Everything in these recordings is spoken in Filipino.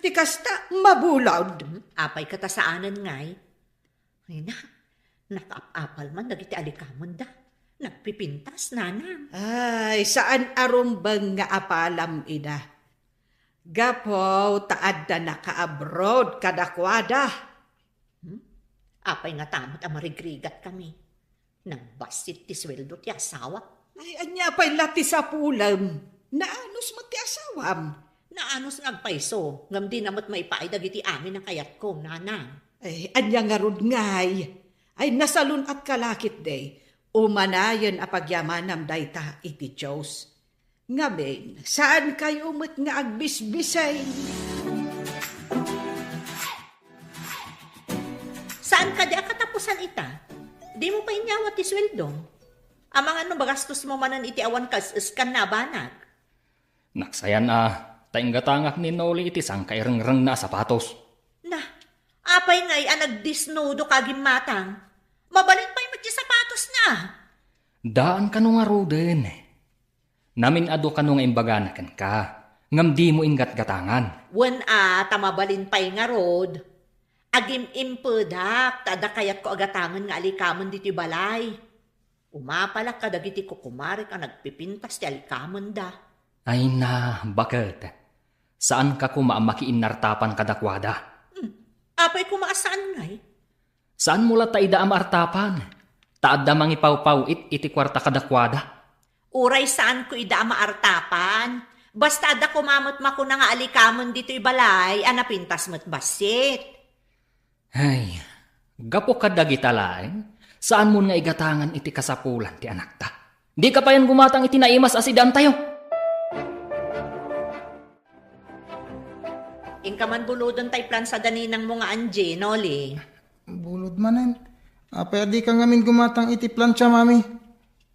Ti kasta mabulod. Apay katasaanan ngay. Ay na, nakaapal man dagiti alikamon da. Nagpipintas, nanang. Ay, saan arumbang nga apalam ina? Gapo, taad na naka-abroad kadakwada. Apay nga tamot amarigrigat kami. Nagbasit ti sweldo ti asawa. Ay, anya pa'y lati sa pulam. Naanos mo ti asawam. Naanos ngagpaiso, ngam di namot maipaidag iti amin ang kayat ko, nanang. Ay, anya nga rod ngay. Ay, nasalun at kalakit day. Umanayan apagyamanam dayta iti Diyos. Ngamin, saan kayo umot nga agbisbisay? Saan ka di akatapusan ita? Di mo pa inyawat ti sweldo. Amang ano bagastos mo manan iti awan kas-iskan na banag? Naksayan taing gatangak ni Noli iti sang kairengreng na sapatos. Na, apay ngay nagdisnudo kagim matang. Mabalin pa yung sapatos na. Daan ka nung aruden. Namin ado ka nung imbaganakan ka. Ngam di mo ingat gatangan. Wen tamabalin pa yung rod. Agim impedak, tada kayat ko agatangan nga alikamon diti balay. Umapalak ka dagiti kukumari ka nagpipintas ti alikamon da. Ay na, bakit? Saan ka kumaamaki inartapan kadakwada? Apay kumaasaan ngay? Saan mula ta ida amartapan? Taad da mangipaw-paw iti kwarta kadakwada? Uray saan ko ida maartapan? Basta da kumamot mako na nga alikamon dito balay, anapintas mo't basit. Ay, gapo ka dagitalain? Saan mo nga igatangan iti kasapulan ti anak ta? Di ka pa yan gumatang iti naimas asidan tayo. Ingkaman bulodon tay plan sa daninang mga anje, Noli. Bulod manen. Apay di ka ngamin gumatang iti plancha, mami.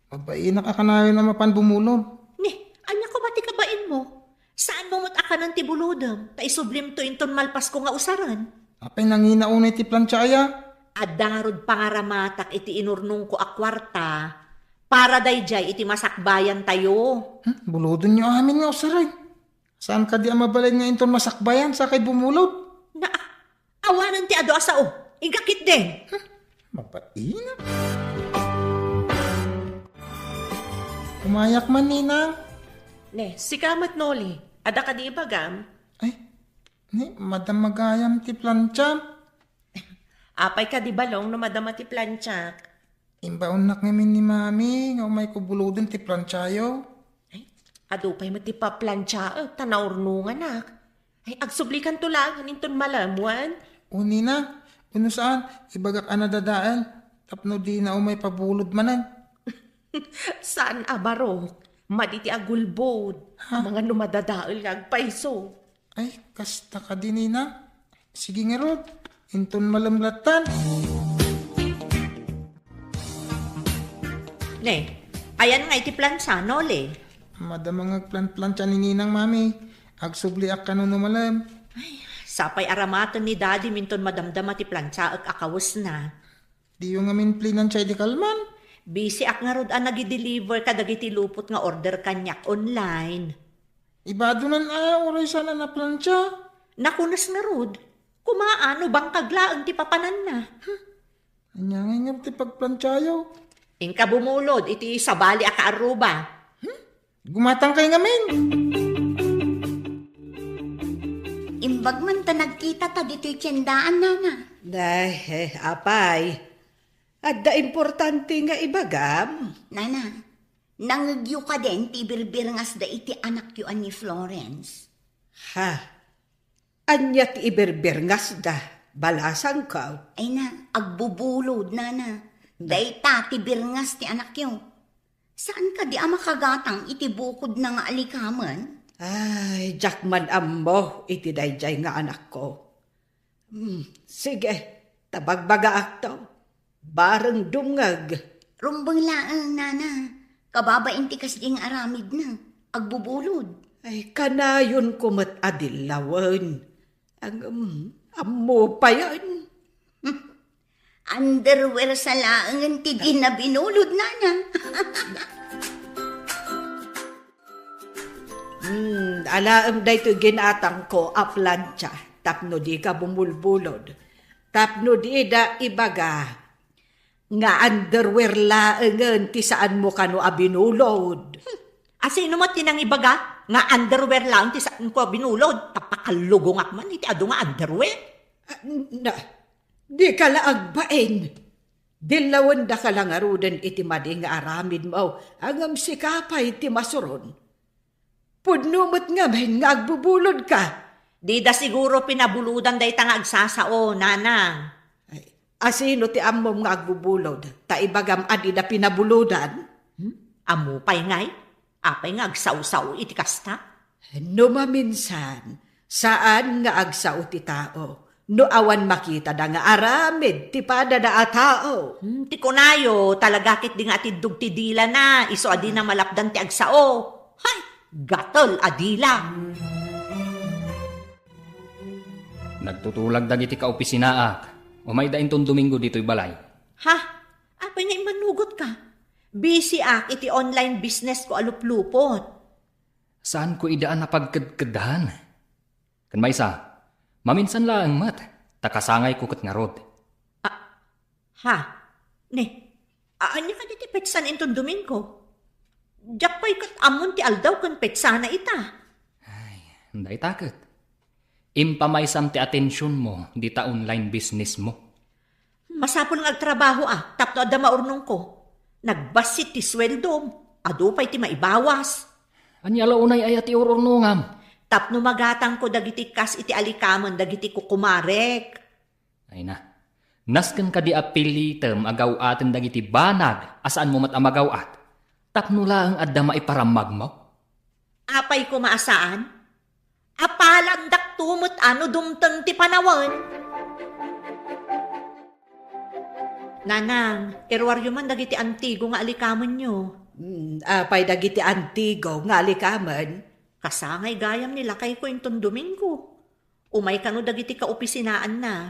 Mabainak ka na mapan bumulod. Ni, anya ko bati kabain mo? Saan mo mo't akanan ti bulodom? Ta isublim to inton malpas ko nga usaran. Apay nanginauna iti plancha aya. Adarod pangaramatak iti inurnong ko akwarta. Para dayjay iti masakbayan tayo. Bulodon nyo amin nga usaray. Saan ka di mabalay nga inton masakbayan sa kay bumulod? Na, awanan ti ado asa igakit din. Mabainak. Umayak man, ninang. Ne, si Kamat Noli. Ada ka di bagam? Ay, ni, madam magayam ti plancha. Apay ka di balong no madama ti planchak. Imbaon nak ngamin ni mami, nga umay ko bulodon ti planchayo. Ay, adupay mo ti paplansya, tanaurnungan nak. Ay, agsublikan to lang, haninton malamuan. O ninang, uno saan, ibagak anadadaan, tapno di na umay pabulod manan. Saan abaro? Maditi agulbod. Ang mga numadadaol nga agpaiso. Ay, kasta ka din, ninang. Sige nga rod, inton malamlatan. Ne, ayan nga iti plansa, Noli. Madamang agplan-plancha ni ninang, mami. Agsubliak ka no malam. Sapay aramaton ni Daddy minton madamdama ti plansa ak akawos na. Di yung ngamin plinan siya di kalman. Busy ak nga rod nag-deliver ka dagiti lupot nga order kanyak online. Ibadunan oray sana na plancha. Nakunas nga rod. Kumaano bang kaglaang ti papanan na? Anya nga ti pagplanchayo. Ingka bumulod iti sabali aka aruba. Gumatang kay ngamin. Imbag man ta nagkita ta dito'y tiyendaan, nana. Day, apay. Adda importante nga ibagam. Nana, nangagyo ka din ti birbirngas da iti anak yu ni Florence. Ha? Anya ti iberberngas da. Balasang ka. Ay na, agbubulod, nana. Dayta ti birngas ti anak yu. Saan ka di makagatang iti bukod na nga alikaman? Ay, jakman ammo iti dayjay nga anak ko. Sige, tabagbaga akto. Bareng dungag. Rumbang laang, nana. Kababain ti kasding aramid na. Agbubulod. Ay, kanayon kumat adilawan. Ang ammo pa yan. Underwear sa laangan ti di na binulod, nana. Alaam da ito ginatang ko a plancha. Tapno di ka bumulbulod. Tapno di da ibaga. Nga underwear laangan ti saan mo kano abinulod. Asino mo tinang ibaga? Nga underwear lang ti saan ko binulod. Tapakalugong man iti ado nga underwear. Na, di ka laagbain. Dilawan da ka lang arudan iti mading nga aramid mo. Angam sikapay iti masuron. Pudnumot nga mahin nga agbubulod ka. Di da siguro pinabuludan day nga agsasao, nanang. Ay, asino ti amom nga agbubulod? Ta ibagam adi da pinabuludan? Amo pay ngay? Apay nga agsaw-saw iti kasta? No maminsan, saan nga agsaw ti tao? No awan makita da nga aramid ti pada da a tao. Ti kunayo, talaga kit di nga tidug ti dila na. Iso adi na malapdan ti agsao. Hay, gatol adila. Nagtutulag dagiti ka opisinaak. Umay da intong Domingo dito'y balay. Ha? Apay nga imanugot ka? Busy iti online business ko aluplupot. Saan ko idaan na pagkadkadahan? Kan maysa, maminsan lang mat, takasangay ko kat ngarod. Ha? Ne, anya ka diti petsan intong Domingo? Diyak pa'y kat amon ti aldaw kan petsana ita. Hindi takot. Impamaysam ti atensyon mo, di ta online business mo. Masapol nga agtrabaho tapno adda maurnong ko. Nagbasit ti sweldom, ado pa'y ti maibawas. Anyala unay ay ati ururnungam. Tapno magatang ko dagiti kas iti alikaman dagiti kukumarek. Ay na, nasken ka di apilitem agaw atin dagiti banag, asaan mo mat amagaw at. Tapno lang adda maiparamag mo. Apay ko maasaan? Apalandak tumot ano dumteng ti panawan. Nanang, irwaryo man dagiti antigo nga alikaman nyo. Apay dagiti antigo nga alikaman. Kasangay gayam nila kay ko intong Domingo. Umay kano dagiti kaopisinaan na.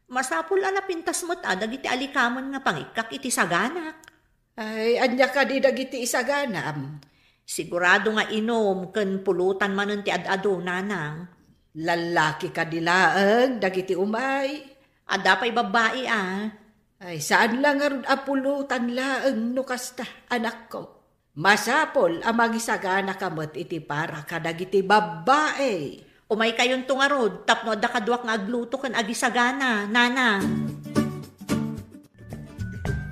Masapul pintas mo't dagiti alikaman nga pangikak iti saganak. Ay, anya ka di dagiti isaganam. Sigurado nga inom ken pulutan manen ti ad-ado, nanang. Lalaki ka dilaang, dagiti umay. Ada pa'y babae Ay, saan lang arun apulutan laang no kasta, anak ko. Masapol ang magisagana kamot iti para kadagiti babae. Umay kayon tungarod, tapno da kaduak nga agluto kan agisagana, nanang.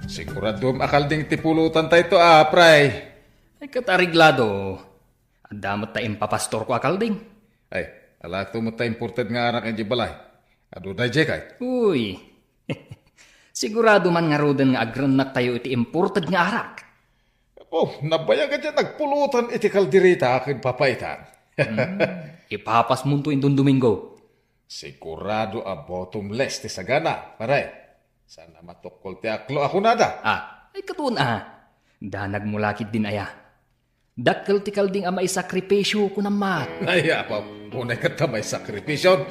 Sigurado akalding tipulutan tayo ito, pray. Ay katariglado, adamot ta impapastor ko akalding. Ay, alato mo tayo imported nga anak ang balay. Ado na kay. Uy, sigurado man nga roden nga agranak tayo iti imported nga arak. Oh, nabaya ka dyan, nagpulutan iti kaldirita akin papaitan. Ipapas mo to intong Domingo. Sigurado bottomless ti sagana, paray. Sana matukol ti aklo ako nada. Ay katun danag mo lakit din aya. Dakkel ti kalding may sakripisyo ko na mat. Ay, unay ka ta may sakripisyon.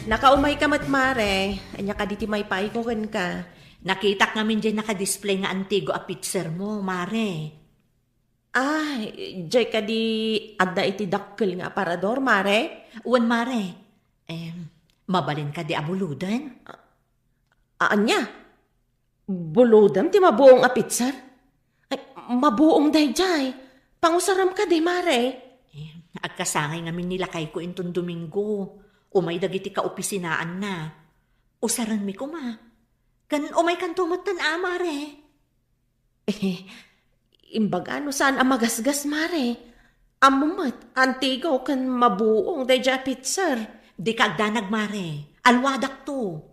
Nakaumay ka matmare. Anya ka diti may paikokan ka. Nakita namin dyan nakadisplay nga antigo a picture mo, mare. Jay ka di adda iti dakkel nga aparador, mare? Uwan, mare. Mabalin ka di abuludan? Anya? Buludam ti mabuong a pizza? Ay, mabuong day jay. Pangusaram ka di, mare. Agkasangay ngamin nilakay ko intong Domingo. Umay dagiti ka opisinaan na. Usaran mi ko ma. Kan umay kan tumutan mare. Imbaga no saan ang magasgas, mare? Amumat, antigo kan mabuong day jay pizza. Di ka agdanag, mare. Alwadak to.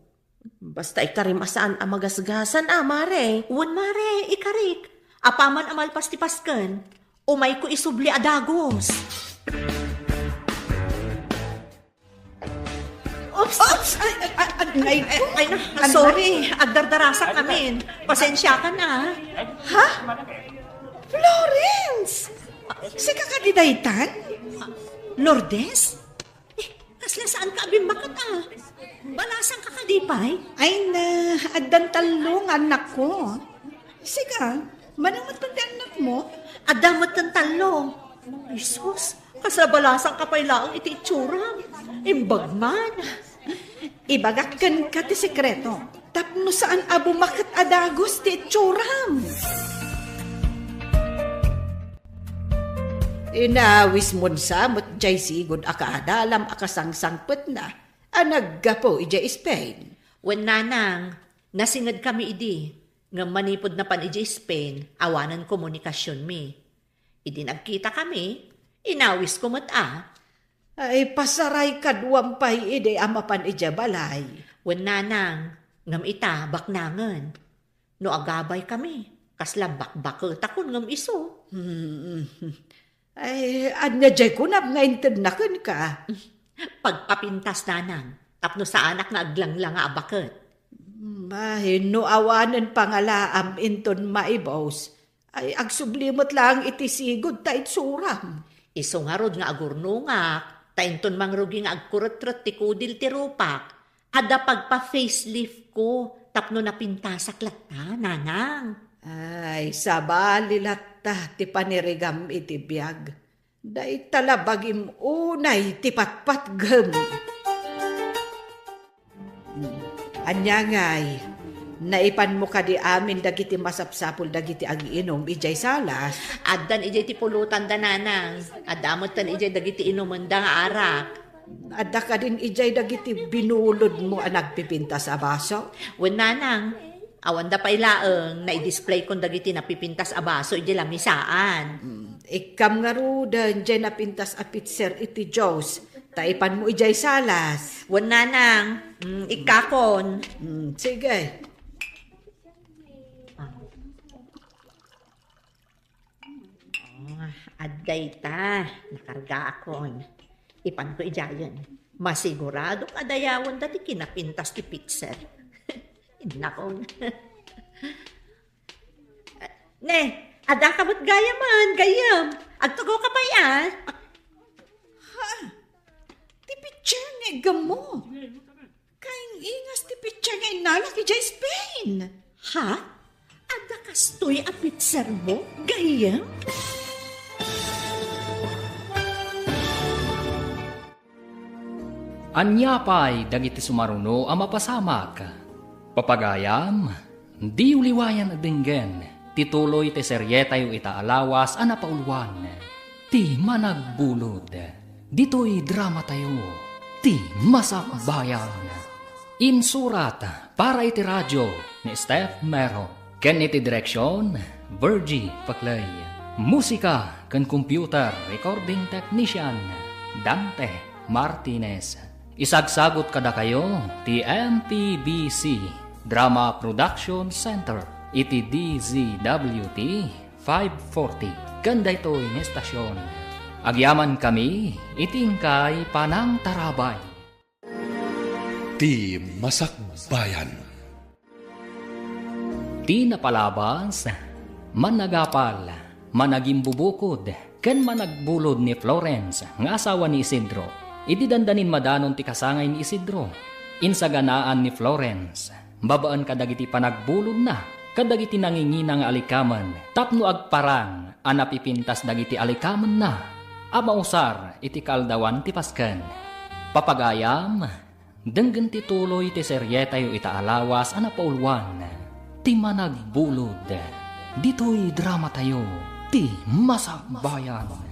Basta ikarimasaan ang magasgasan, mare. Uwan, mare, ikarik. Apaman amalpas ti pasken. Umay ko isubli adagos. Oops! Ay, Sorry, agdardarasak namin. Pasensya ka na. Ha? Florence! Si kakadidaytan? Lourdes? Kasla saan ka abimbakat Balasang ka kadipay? Ay na, addan talong anak ko. Siga, manamot pa di anak mo? Adamot ng talong. Jesus, kasabalasan ka pa ilaang iti itsura. Imbag man. Ibagakan ka ti sekreto. Tapno saan abo makat adagos ti itsuram. Inawis mon samot jay sigod akaadalam akasangsangpet na. Anaggapo ija Spain. When nanang, nasingad kami idi. Nga manipod na pan ija Spain, awanan komunikasyon mi. Idi nagkita kami, inawis ko mata. Ay pasaray kadwampay ide amapan ija balay. When nanang, ngam ita baknangan. No agabay kami, kasla bakbakot ako ngam iso. Ay anya jay kunap nga internakan ka. Pagpapintas nanang, tapno sa anak na aglanglang nga abakot. Bahin no awanan pangalaam inton maibos. Ay agsublimot lang iti sigod ta itsuram. Iso nga rod nga agurno nga, tainton mangrugi nga agkurot-rot ti kudil ti rupak. Ada pagpa-facelift ko, tapno napintasak latta, nanang. Ay sabali latta ti panirigam iti biyag. Day talabagim unay ti patpatgem. Anya ngay, naipan mo ka di amin dagiti masapsapul dagiti agiinom ijay salas. Addan ijay ti pulutan da nanang, adamot tan ijay dagiti inuman da nga arak. Adda ka din ijay dagiti binulod mo ang nagpipinta sa baso. Wen nanang, awan da pa ilaeng na i-display kong dagiti napipintas a baso ijay lamisaan. Ikam nga rudan dyan napintas a pitser iti Diyos. Taipan mo ijay salas. Wen nanang, ikakon. Sige. Adday ta, nakarga akon. Ipan ko ijayan. Masigurado kadayawan dati kinapintas ti pitser. Inakon. Ne, ada ka ba't gayaman, gayam? Agtugaw ka pa yan? Ti pitser nga gamo. Kain ingas ti pitser nga inalak ijay Spain. Ha? Ada kastoy a pitser mo, gayam? Anyapay dagiti sumaruno ang mapasamak. Papagayam, di uliwayan adinggen, tituloy ti seryetayo itaalawas ana paulwan. Ti managbulod, dito'y drama tayo, ti masakbayan. Insurat para iti radyo ni Steph Mero, ken iti direksyon, Virgie Paclay. Musika ken computer recording technician, Dante Martinez. Isagsagot kada kayo ti MTBC Drama Production Center iti DZWT 540 kanda ito'y ni estasyon. Agyaman kami itingkay panang tarabay. Ti Masakbayan. Ti napalabas, managapal, managimbubukod, ken managbulod ni Florence nga asawa ni Isidro. Idi dandanin madanon ti kasangay ni Isidro. Insaganaan ni Florence. Babaan kadagiti panagbulod na. Kadagiti nangingina nga alikaman. Tapno agparang anapipintas dagiti alikaman na. Amausar iti kaldawan ti pasken. Papagayam, denggen ti tuloy ti seryetayo itaalawas anapaulwan. Ti managbulod. Dito'y drama tayo. Ti Masakbayan.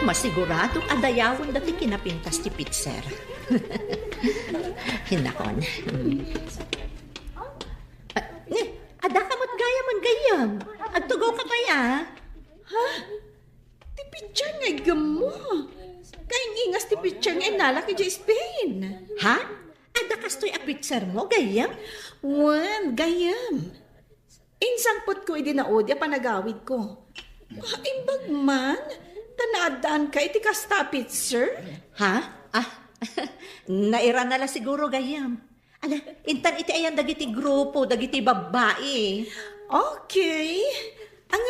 Masiguradong adayawan dati kinapintas ti pitser. Hinakon. Ada ka mo't gayaman gayam. Agtugaw ka pa ya. Ha? Ti pitser nga gamo. Kain ingas ti pitser nga inalak ijay Spain. Ha? Ada kastoy a pitser mo gayam? Wan, gayam. Insangpot ko idi na odya panagawid ko. Imbag man, tanadaan ka iti kastapit, sir? Ha? Naira na la siguro gayam. Ala, intan iti ayan dagiti grupo, dagiti babae. Okay. Ang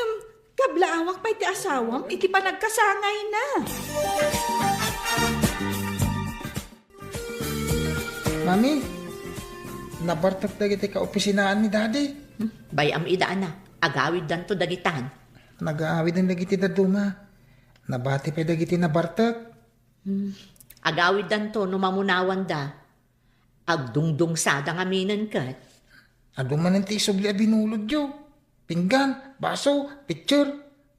kablaawak pa iti asawam, iti pa nagkasangay na. Mami, nabartak dagiti ka opisinaan ni Daddy. Bayam idaan na, agawid dan to dagitan. nag-aawid ng lagiti daduma. Nabati pa dagiti na bartak. Agawid dan to, numamunawan da. Agdungdung sada nga minan kat. Aduman ng tisubli a binulod yo. Pinggan, baso, picture.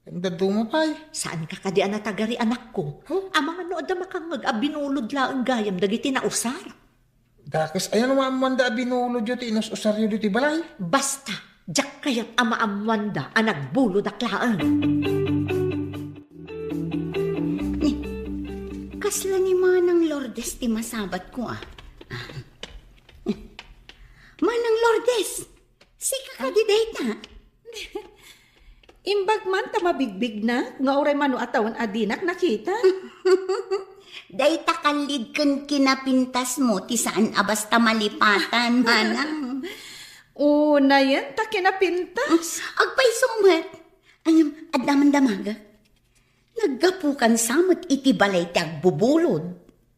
Ang daduma pa'y. Saan ka kadian na tagari anak ko? Amang ano da makangag abinulod laang gayam dagiti na usar. Dakas, ayan umamanda a binulod yo ti inus-usaryo dito balay. Basta, jak kayat ama amwanda ang nagbulod aklaan. Kasla ni Manang Lourdes ti masabat ko Manang Lourdes, sika ka di data. Imbag man ta mabigbig na, nga oray mano atawan adinak nakita. Dayta kalid kun kinapintas mo ti saan abasta malipatan, Manang. Una yan, ta kinapintas. Agpay sumat. Adaman damaga. Naggapukan samot iti balay ti agbubulod.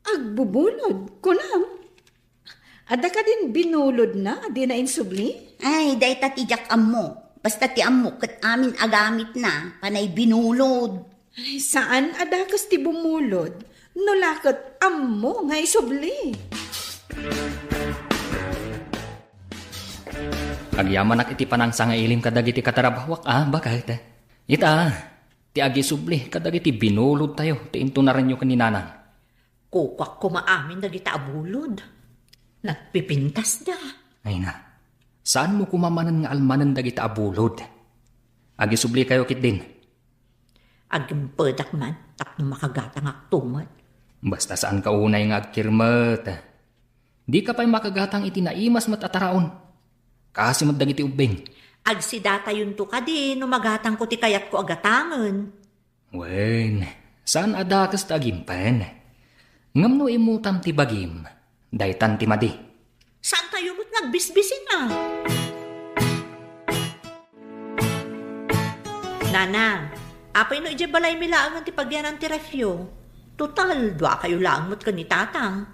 Agbubulod, kunam. Ada ka din binulod na, di na insubli? Ay, dayta ti jak ammo. Basta ti ammo kat amin agamit na, panay binulod. Ay, saan adakas ti bumulod? Nulakot ammo nga isubli. Agyaman iti panangsa nga ilim kadagiti katarabawak bakit? Ita, ti agisubli kadagiti binulod tayo, ti into na rin yung kaninanang. Kukwak kumaamin dagiti abulod. Nagpipintas da. Ay na, saan mo kumamanan nga almanan dagiti abulod? Agisubli kayo kit din. Agimpedak man, tapno makagatang aktumat. Basta saan ka unay nga agkirmat. Di ka pa'y makagatang iti naimas matataraon. Kasi dagiti ubing. Agsidata yun to ka din, magatang ko ti kayat ko agatangan. Wen, saan adakas tagimpen? Ngamno imutam ti bagim. Daytan ti madi. Saan tayo mo't nagbisbisin na? Nanang, apay no ije balay milaangan ti pagyanan ti refyo. Total, dua kayo laang mo't kanitatang.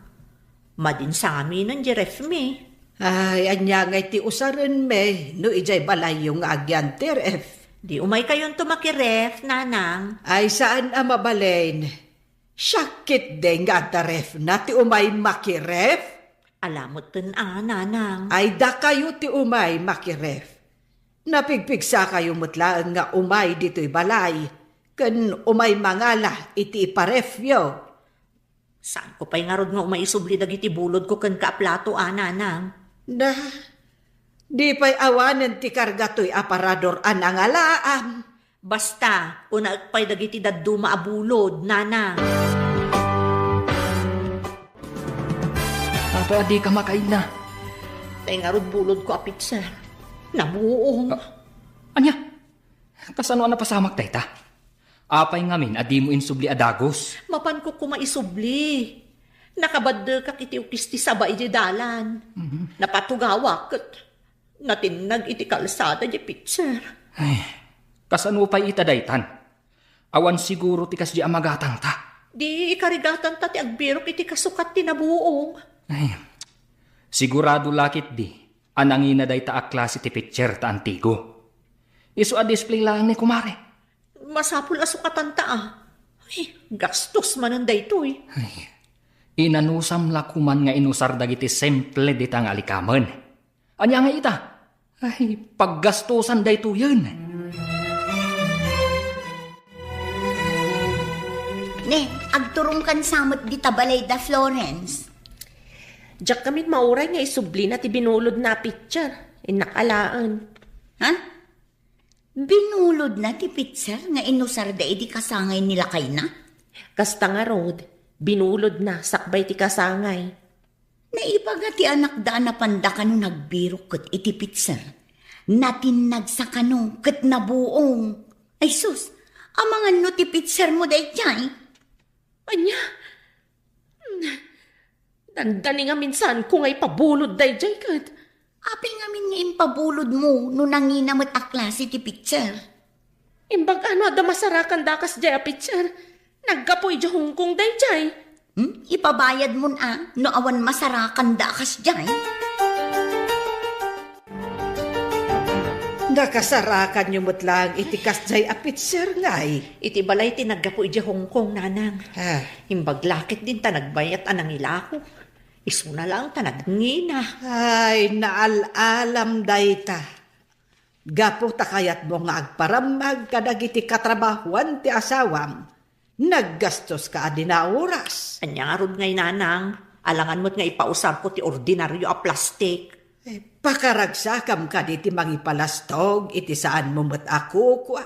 Madin sa amin ang ref me. Ay, anya ngay ti usaran me, no ijay balay yung agyan ti ref. Di umay kayon tumakiref, nanang. Ay, saan mabalain? Syakit den nga ta ref na ti umay makiref. Alamot ten nanang. Ay da kayo ti umay makiref. Napigpigsa kayo mutlaan nga umay dito'y balay. Ken umay mangala iti iparef yo. Saan ko pa'y ngarod nga umay isubli dagiti bulod ko ken kaaplato nanang. Na, di pa'y awanan ti karga to'y aparador anangalaam. Basta, una pa'y dagiti daduma abulod, nanang. Ato adi ka makain na. Tay ngarod bulod ko apit, sir. Nabuong. Anya, kasano na pasamak tayta? Apay ngamin, adi mo insubli adagos. Mapan ko kumaisubli. Nakabadde ka kiti ukisti sabay di dalan. Napatugawak at natinag iti kalsada di pitser. Ay, kasano pa'y itadaytan? Awan siguro ti kas di amagatang ta. Di ikarigatan ta ti agbirok iti kasukat ti nabuong. Ay, sigurado lakit di. Anangina day ta a klase ti picture ta antigo. Isu a display lang ni kumare. Masapul asukatan ta Ay, gastos mananday to Ay, inanusam lakuman nga inusar dagiti simple di tang alikaman. Anya nga ita? Ay, paggastusan day to yun. Ne, agturong kan samot di tabalay da Florence. Diyak kami mauray nga isubli na ti binulod na picture. Inakalaan. Ha? Binulod na ti pizza nga inusar da edi kasangay nila kay na? Kasta nga road, binulod na sakbay ti kasangay. Naibaga ti anak da na panda kano nagbiro ket iti pizza. Natinag sa kano ket nabuong. Ay sus, amangan no ti pizza mo day jay. Anya? Dandani nga minsan kung ay pabulod day jay kat. Api nga min nga impabulod mo no nanginamot a klase ti pizza. Imbag ano da masarakan dakas jay a picture. Naggapoy di hungkong day jay. Ipabayad mo na no awan masarakan dakas jay. Nakasarakan nyo mo't lang itikas jay apitser ngay. Iti balay tinagga po iti Hong Kong, nanang. Ah, Imbaglakit din ta nagbayat anang ilako. Isu na lang ta nagngina. ay, naalalam dayta. Gapo ta kayat mo nga agparamag kadagiti katrabahuan ti asawam. Naggastos ka adi na oras. Anya nga rod ngay, nanang. Alangan mo't nga ipausar ko ti ordinaryo a plastik. Pakaragsakam ka di ti mangipalastog iti saan mo mo't ako kwa.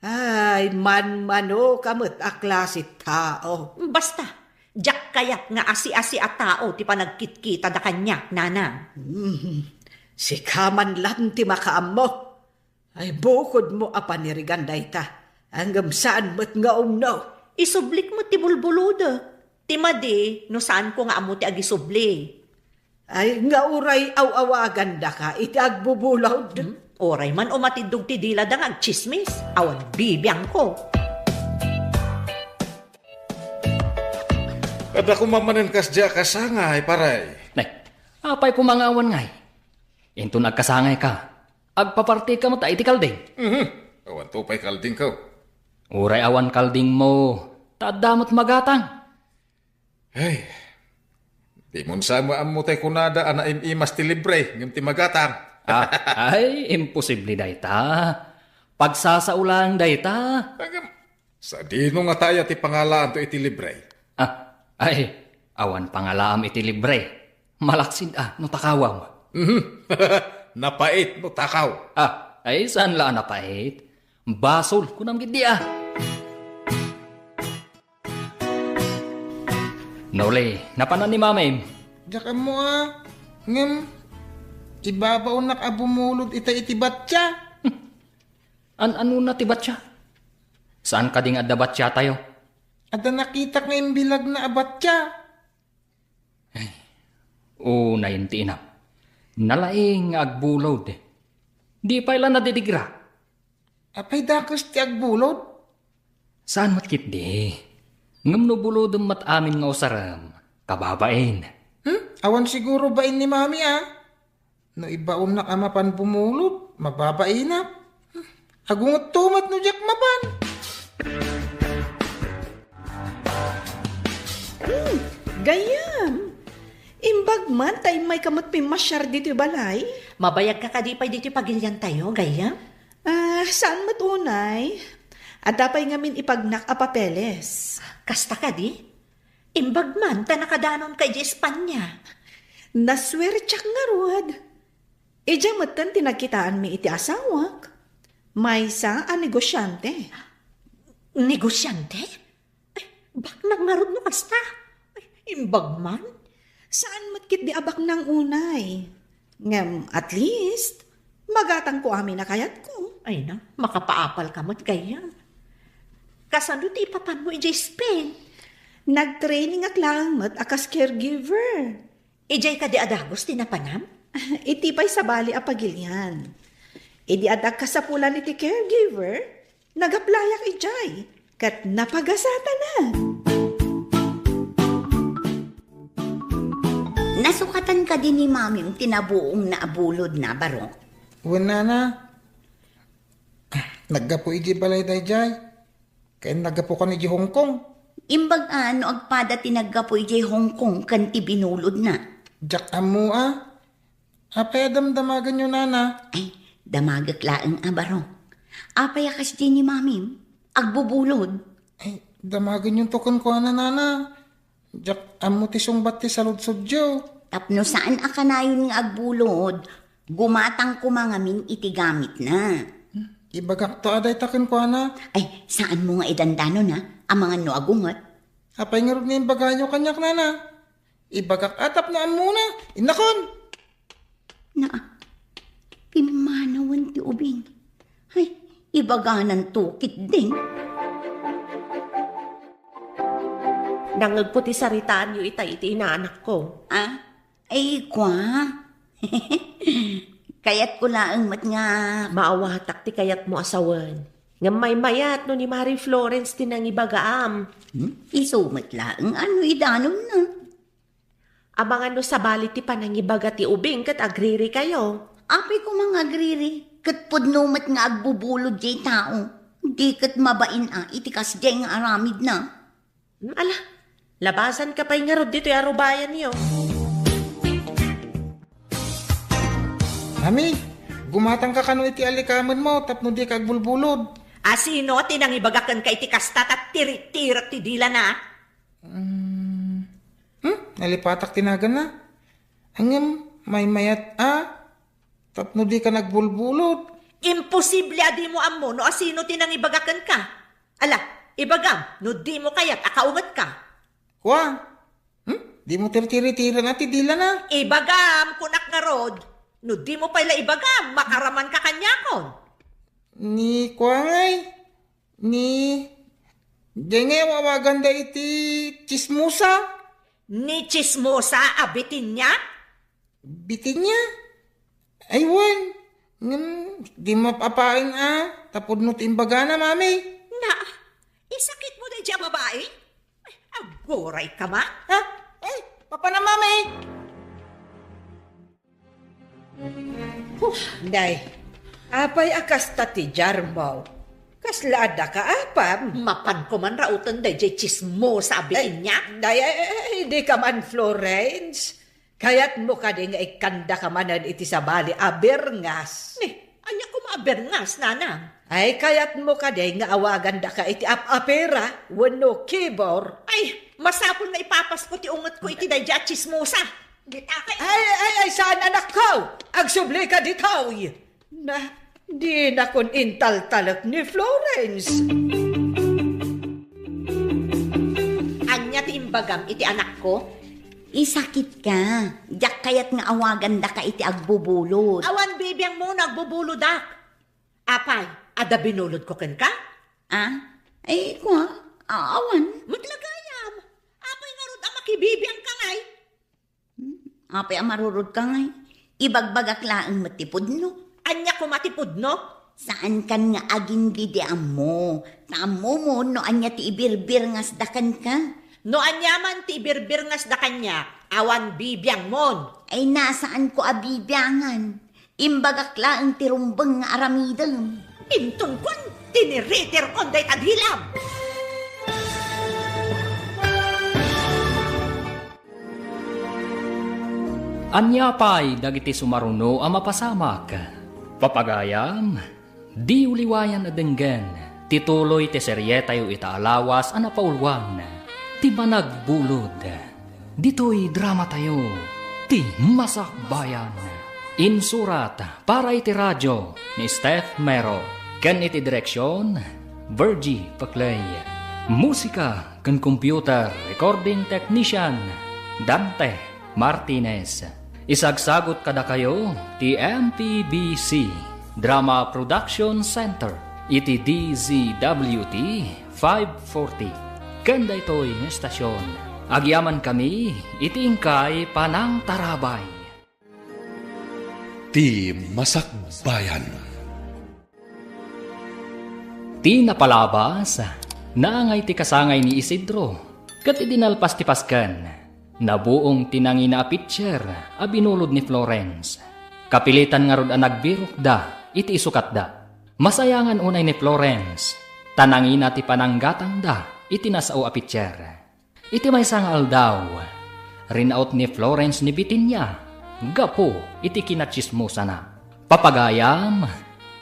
Ay, man-mano ka mo't a klase tao. Basta, jak kayat nga asi-asi a tao ti panagkitkita da kanya, nanang. Si kaman lang ti makaam mo. Ay, bukod mo a panirigan dayta. Hanggang saan mo't nga umno. Isublik mo ti bulbuluda. Ti madi, no saan ko nga amo ti agisubli. Ay, nga uray aw-awagan da ka, iti agbubulaw. Oray man umatidog ti dila da nga agchismis. Awan bibiyang ko. Kada kumamanan kas dya kasangay, paray. Nay, apay kumangawan ngay. Into nagkasangay ka. Agpaparti ka mo ta iti kalding. Awan to pa'y kalding ko. Uray awan kalding mo. Tadamot magatang. Ay, di mo sa mo amo tay kunada ana imas ti libre, ngam ti magatang. Ay, imposible dayta. Pagsasaulang dayta. Agam, sa dino nga tayo ti pangalaan to iti libre. Ay, awan pangalaam iti libre. Malaksid no takawam. Napait no takaw. Ay, saan laan napait? Basol, kunam gidi Nole, napanan ni mamay. Diyak mo ngem, ibabaw nak abumulod iti batya. Ano na tibat siya? Saan ka ding adabat siya tayo? Ada nakita nga yung bilag na abatya. Naintinap. Nalaing agbulod. Di pa ilan nadidigra. Apay dakos ti agbulod? Saan matkit di? Ngam no bulodom mat amin nga usaram. Kababain. Awan siguro bain ni mami No ibaon na kamapan bumulod, mababain na. Agungot tumat no jak mapan. Gayam. Imbag man, tayo may kamot pimasyar dito balay. Mabayag ka kadipay dito pagilyan tayo, gaya? Saan matunay? At dapay ngamin ipagnak a papeles. Kasta ka di? Imbag man, ta nakadanon kay di Espanya. Naswertsak nga ruad. Ija matan tinakitaan mi iti asawak. May sa a negosyante. Negosyante? Bak nagmarod no kasta? Imbag man? Saan matkit di abak ng unay? Ngam, at least, magatang ko amin na kayat ko. Ay na, makapaapal ka mo't ganyan. Kasano ti ipapan mo ijay Spain? Nag-training at lang mat akas caregiver. Ijay ka di adagos tinapanam? Itipay sa bali a pagilyan. Idi adag kasapulan iti caregiver, nagaplayak ijay, kat napagasata na. Nasukatan ka din ni mamim tinabuong na abulod na barok. Wala na. Naggapo iji balay dayjay. Kaya naggapo ka ni Hong Kong. Imbag agpada tinaggapoy jay Hong Kong kanti binulod na. Jak amu Apay damdamagan nyo nana. Ay, damagak laeng abarok. Apay akas din ni mamim, agbubulod. Ay, damagan yung tukon ko nana. Jak amu tisong bati sa ludsudyo. Tapno saan akanayon nga agbulod, gumatang kumangamin itigamit na. Ibagak to aday takin ko Ay, saan mo nga idandano na, ang mga no agungot? Apay nga rin yung baganyo kanyak nana. Ibagak atap na muna. Inakon! Na, pimanawan ti ubing. Ay, ibaganan tukit din. Nangag po ti saritaan yu iti inaanak ko. Ay, kwa. Kayat ko laang mat nga. Maawatak ti kayat mo asawan. Nga may mayat no ni Mary Florence tinang ibagaam. Isumat laang ano idanon na. Abangan no sa bali ti panangibaga ti ubing kat agriri kayo. Apay ko mga agriri, kat pudnumat nga agbubulod jay tao. Di kat mabain itikas jay nga aramid na. Ala, labasan ka pa'y nga rod dito, arubayan niyo. Mami, gumatang ka kano iti alikaman mo, tapno di ka agbulbulod. Asino tinangibagakan ka iti kastat at tirik-tirik ti dila na? Nalipatak tinagan na. Hanggang may mayat tapno di ka nagbulbulod. Imposible adi mo amo no asino tinangibagakan ka. Ala, ibagam, no di mo kayat akaungat ka. Kwa? Di mo tiri-tiri-tira na ti dila na. Ibagam, kunak nga rod. No di mo pala ibagam, makaraman ka kanyakon. Ni kwa ngay. Di ngay wawaganda iti chismusa. Ni chismosa abitin niya? Bitin niya. Aywan. Di mapapain tapod no timbaga na, mami. Na, isakit mo na dyan babae? Ay, agoray ka ma? Papa na, mami. Day, apay akas tati jarmaw. Kaslada ka apam. Mapan ko man rautan day jay chismosa abitin niya? Day, di ka man Florence. Kaya't mo ka di nga ikanda ka manan iti sa bali aberngas. Anya ko maaberngas, nanang. Ay, kaya't mo ka di nga awagan da ka iti apera, wano kibor. Ay, masapon na ipapas ko ti ungot ko iti day jay chismosa. Gitakay. Ay, saan anak ko? Agsubli ka ditaw. Na, di na kun intal-talak ni Florence. Anya ti imbagam iti anak ko? Isakit ka. Diyak kayat nga awagan da ka iti agbubulod. Awan bibiyang mo nagbubulodak. Apay, ada binulod ko ken ka? Ay, kwa? Awan. Maglagayam. Apay nga rod ang makibibiyang ka ngay. Apay amarurod ka ngay. Ibagbagak laang matipod no. Anya ko matipod no? Saan kan nga aging didiam mo? Tamo mo no anya ti ibirbir nga sdakan ka. No anyaman ti birbir ngas da kanya, awan bibiyang mon. Ay nasaan ko abibiyangan? Imbagak laang tirumbang nga aramidam. Intong kon, tiniriter kon day tadhilam. Anya pa'y dagiti sumaruno a mapasamak. Papagayam, di uliwayan na denggen, tituloy ti serye tayo itaalawas a napaulwan. Ti managbulod, dito'y drama tayo, ti masakbayan. Insurat para iti radyo ni Steph Mero, ken iti direksyon, Virgie Paclay. Musika ken computer recording technician, Dante Martinez. Isagsagot kada kayo, ti MPBC Drama Production Center, iti DZWT 540. Ganda ito'y estasyon. Agyaman kami, itiingkay panang tarabay. Ti Masakbayan. Ti napalabas, naangay ti kasangay ni Isidro, kat idinalpas ti paskan, nabuong tinangi na pitcher, abinulod ni Florence. Kapilitan nga rod ang nagbirok da, iti isukat da. Masayangan unay ni Florence, tanangi na ti pananggatang da, iti nasao a pitcher. Iti may sangal daw. Rinaut ni Florence ni bitin niya. Gapo, iti kinachismosa na. Papagayam,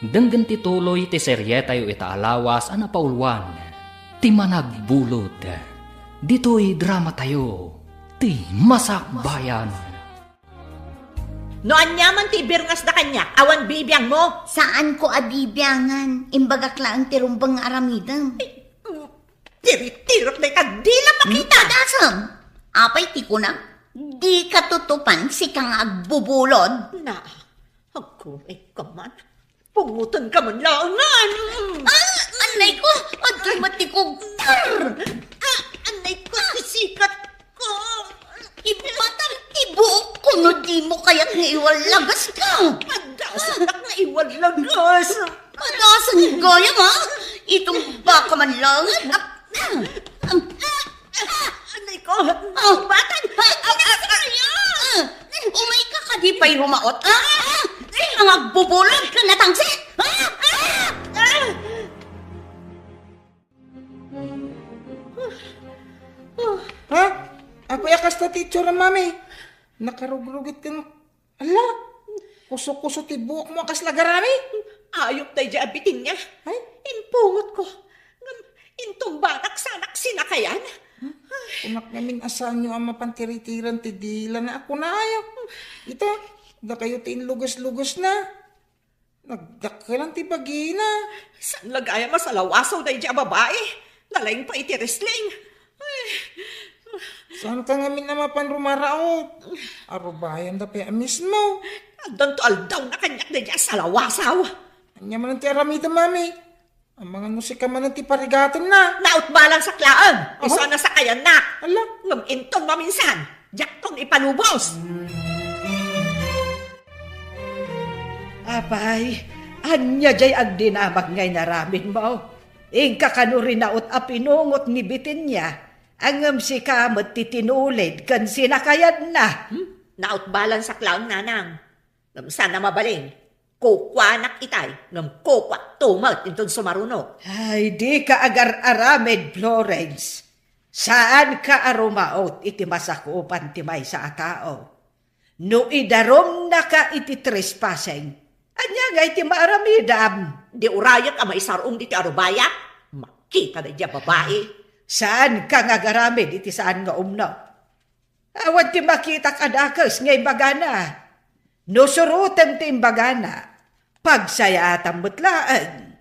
denggan ti tuloy ti serye tayo itaalawas a napaulwan. Ti managbulod. Dito'y drama tayo. Ti masakbayan. No anyaman ti birngas da kanya, awan bibiyang mo. Saan ko abibiyangan? Imbagak laang tirumbang nga aramidam. Tiritirot na ikadila makita. Dasam! Apay ti ko na. Di katutupan si kang agbubulod. Na, ako ay kaman. Pungutan ka man laangan. Anay ko! Atumati ko! Anay ko, sisikat ko. Ibatal tibuok ko no di mo kaya't naiwalagas ka. Adasan na iwalagas. Kadasan gaya ma. Itong baka man lang. Anay ko, batan. Umay ka ka di pa'y rumaot. Ang agbubulod ka na tangsit. Apay akas na teacher ang mami. Nakarugrugit ka ng... Ala, kuso-kuso ti buhok mo akas lagarami. Ayok tayo dyan abitin niya. Ay, Impungot ko. Intong banak sanak sinakayan. unak namin asan nyo ang mapantiritiran ti dila na ako na ayaw. Ito, da kayo ti inlugos-lugos na. Nagdakalan ti bagina. Saan lagaya masalawasaw tayo dyan babae? Nalaing pa iti wrestling. Saan ka ngamin na mapanrumaraot? Arubayan da pa mismo. Doon to aldaw na kanyak na dyan salawasaw. Anya man ang ti aramida, mami. Ang mga musika man ang ti parigatan na. Naut balang sa klaan. Iso na sa kayan na. Ala, Ngam intong maminsan. Diyak tong ipalubos. Apay, anya jay agdinamag ngay naramin mo. Ingka kanurin naot a pinungot ni bitin niya. Angam si kamot titinulid kan sinakayad na. Naut balang sa klaan nanang. Ngam sana mabaling. Kukwanak itay. Ngam kukwak tumat intong sumaruno. Ay, di ka agar-aramed, Florence. Saan ka arumaot iti masakupan ti may sa tao? No idarom na ka iti trespassing. Anya nga iti maaramidam. Di urayak ang maisarong diti arubaya. Makita na dyan babae. Saan ka nga garamid iti saan nga umno? Awan ti makita kadakas ngay bagana. No surutem ti imbagana. Pagsayatan mutlaan.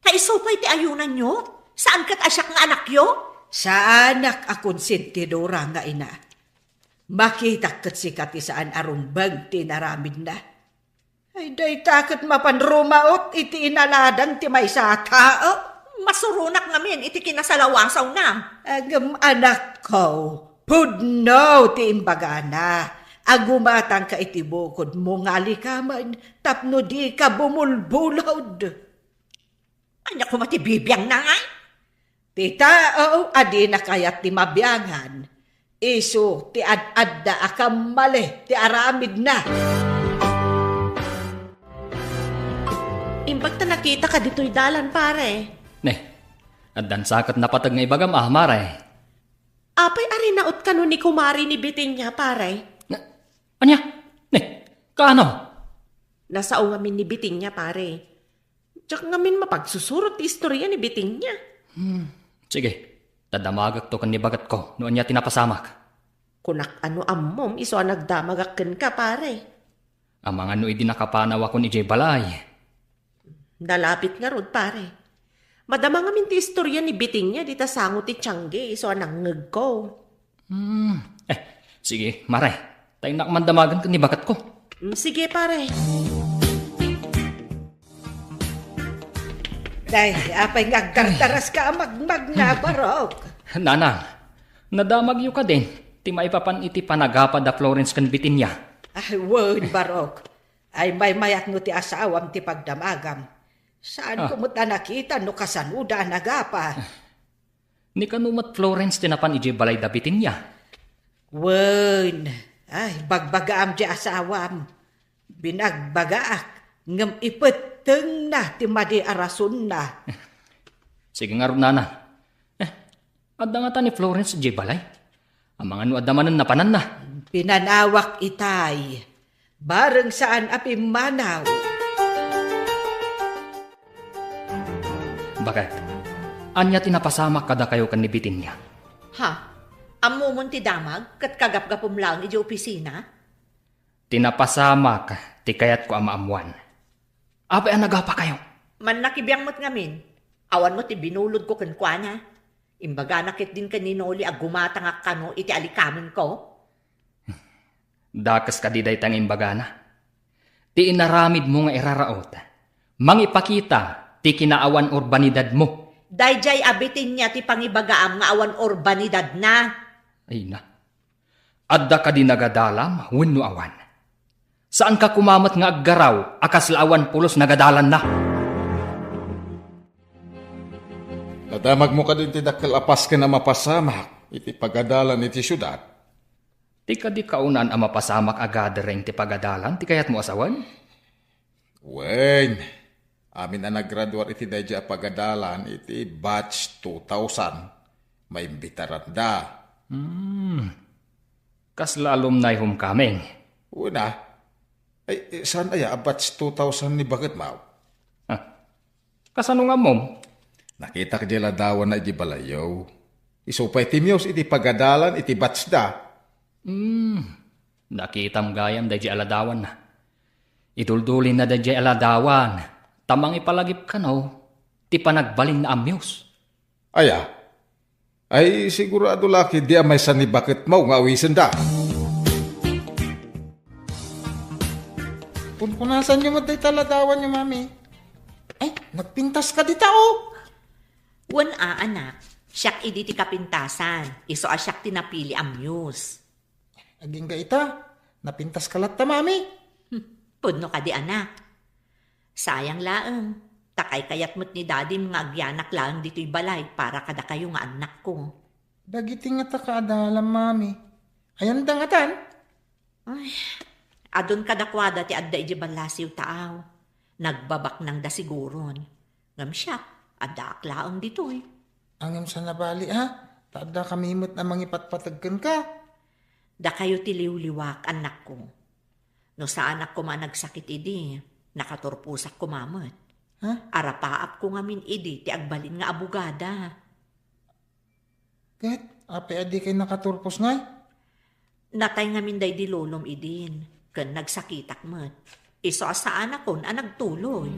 Kaisupay ti ayunan nyo? Saan kat asyak nga anak yo? Sa anak akong sintidora nga ina. Makita kat sikat ti saan arumbag ti naramid na. Ay day takot mapanrumaot iti inaladan ti may sa tao. Masurunak ngamin iti kinasalawasaw na. Agam anak ko, pudno ti imbagana. Agumatang ka iti bukod mo nga likaman, tapno di ka bumulbulod. Anya ko matibibiyang na ngay? Ti tao, adi na kayat ti mabiyangan. Isu, ti ad-adda akam mali, ti aramid na. Imbag ta nakita ka dito'y dalan, pare. Neh, addan sakat na patag nga ibagam mare. Apay ari naot ka nun ni kumari ni biting niya, pare. Anya? Neh, kaano? Nasa ngamin ni biting niya, pare. Tsak ngamin mapagsusurot ti istorya ni biting niya. Sige, tadamagak to kan nibagat ko noon niya tinapasamak. Kunak ano ammom, iso nagdamagakken ka, pare. Amang ano idi nakapanaw ako ni Jay Balay. Nalapit nga rod, pare. Madama ngamin ti istorya ni biting niya, di ta sango ti tiyangge, iso nangngeg ko. Sige, mare. Tayo nakmandamagan ka nibagat ko. Sige, pare. Day, apay ngagdardaras ka magmag na barok. Nanang, nadamag yu ka din. Ti maipapan iti panagapa da Florence kan bitin niya. Ay, word barok. Ay may mayat no ti asawam ti pagdamagam. Saan ko mo ta nakita no kasanuda nagapa? Ni kanumat Florence tinapan ije balay da bitin niya. Wen, ay bagbagaam di asawam. Binagbagaak. Ngam ipeteng na ti madi arasun na. Sige nga ron, nanang. Adda nga ta ni Florence ije balay. Ang mga nuadamanan na panan na. Pinanawak itay. Bareng saan api manaw. Bakit? Anya tinapasamak kada kayo kan nibitin niya. Ha? Amo mon ti damag kat kagap-gapom lang iti opisina? Tinapasamak ti kayat ko amaamuan. Abay ang nagapa kayo. Man nakibiyang mo't ngamin. Awan mo ti binulod ko kankwa na. Imbaga nakit din kaninoli ag gumatangak kano iti alikaman ko. Dakas ka diday tang imbagana. Ti inaramid mo nga iraraot. Mangipakita ti kinaawan urbanidad mo. Dayjay abitin niya ti pangibagaam nga awan urbanidad na. Ay na. Adda ka di nagadalam, wenno awan. Saan ka kumamat nga aggaraw, akas laawan pulos nagadalan na. Nadamag mo ka din ti dakkel apas ka na mapasamak, iti pagadalan iti syudad. Ti ka di kaunan ang mapasamak agadereng ti pagadalan, ti kayat mo asawan? Wen, amin na naggraduar iti dayja pagadalan iti batch 2000. May imbitaran da. Kas lalom na homecoming. Una, ay saan aya batch 2000 ni bakit mau? Kasano nga mom? Nakita ka dila dawan na iti balayaw. Isupay timyos iti pagadalan iti batch da. Nakitam gayam da di aladawan na. Iduldulin na da di aladawan. Tamang ipalagip ka no. Ti panagbalin na amyos. Aya, ay sigurado laki di amay sa ni bakit mau nga awisan da. Punpunasan niyo matay taladawan niyo, mami. Ay, nagpintas ka di tao. Wan anak, siyak idi ti kapintasan. Iso asyak tinapili ang muse. Aging ga ita, napintas ka latta, mami. Pudno ka di anak. Sayang laeng. Takay kayat mo't ni daddy mga agyanak laeng dito'y balay para kada kayo nga anak ko. Dagiti nga ta kaadalam, mami. Ayan dangatan. Ay, adon kadakwada ti adda iji balasiw taaw. Nagbabak nang da siguron. Ngam siya, adda aklaang dito'y. Angim sa nabali, ha? Tada kamimot na mangipatpatagkan ka. Da kayo tiliw-liwak anak ko. No sa anak ko man nagsakit idi, nakaturpusak ko mamot. Ha? Arapaap ko nga min idi ti agbalin nga abugada. Kat, ape adi kay nakaturpos ngay? Natay nga min day di lolom idin. Ken nagsakitak met. Iso sa anak ko na nagtuloy.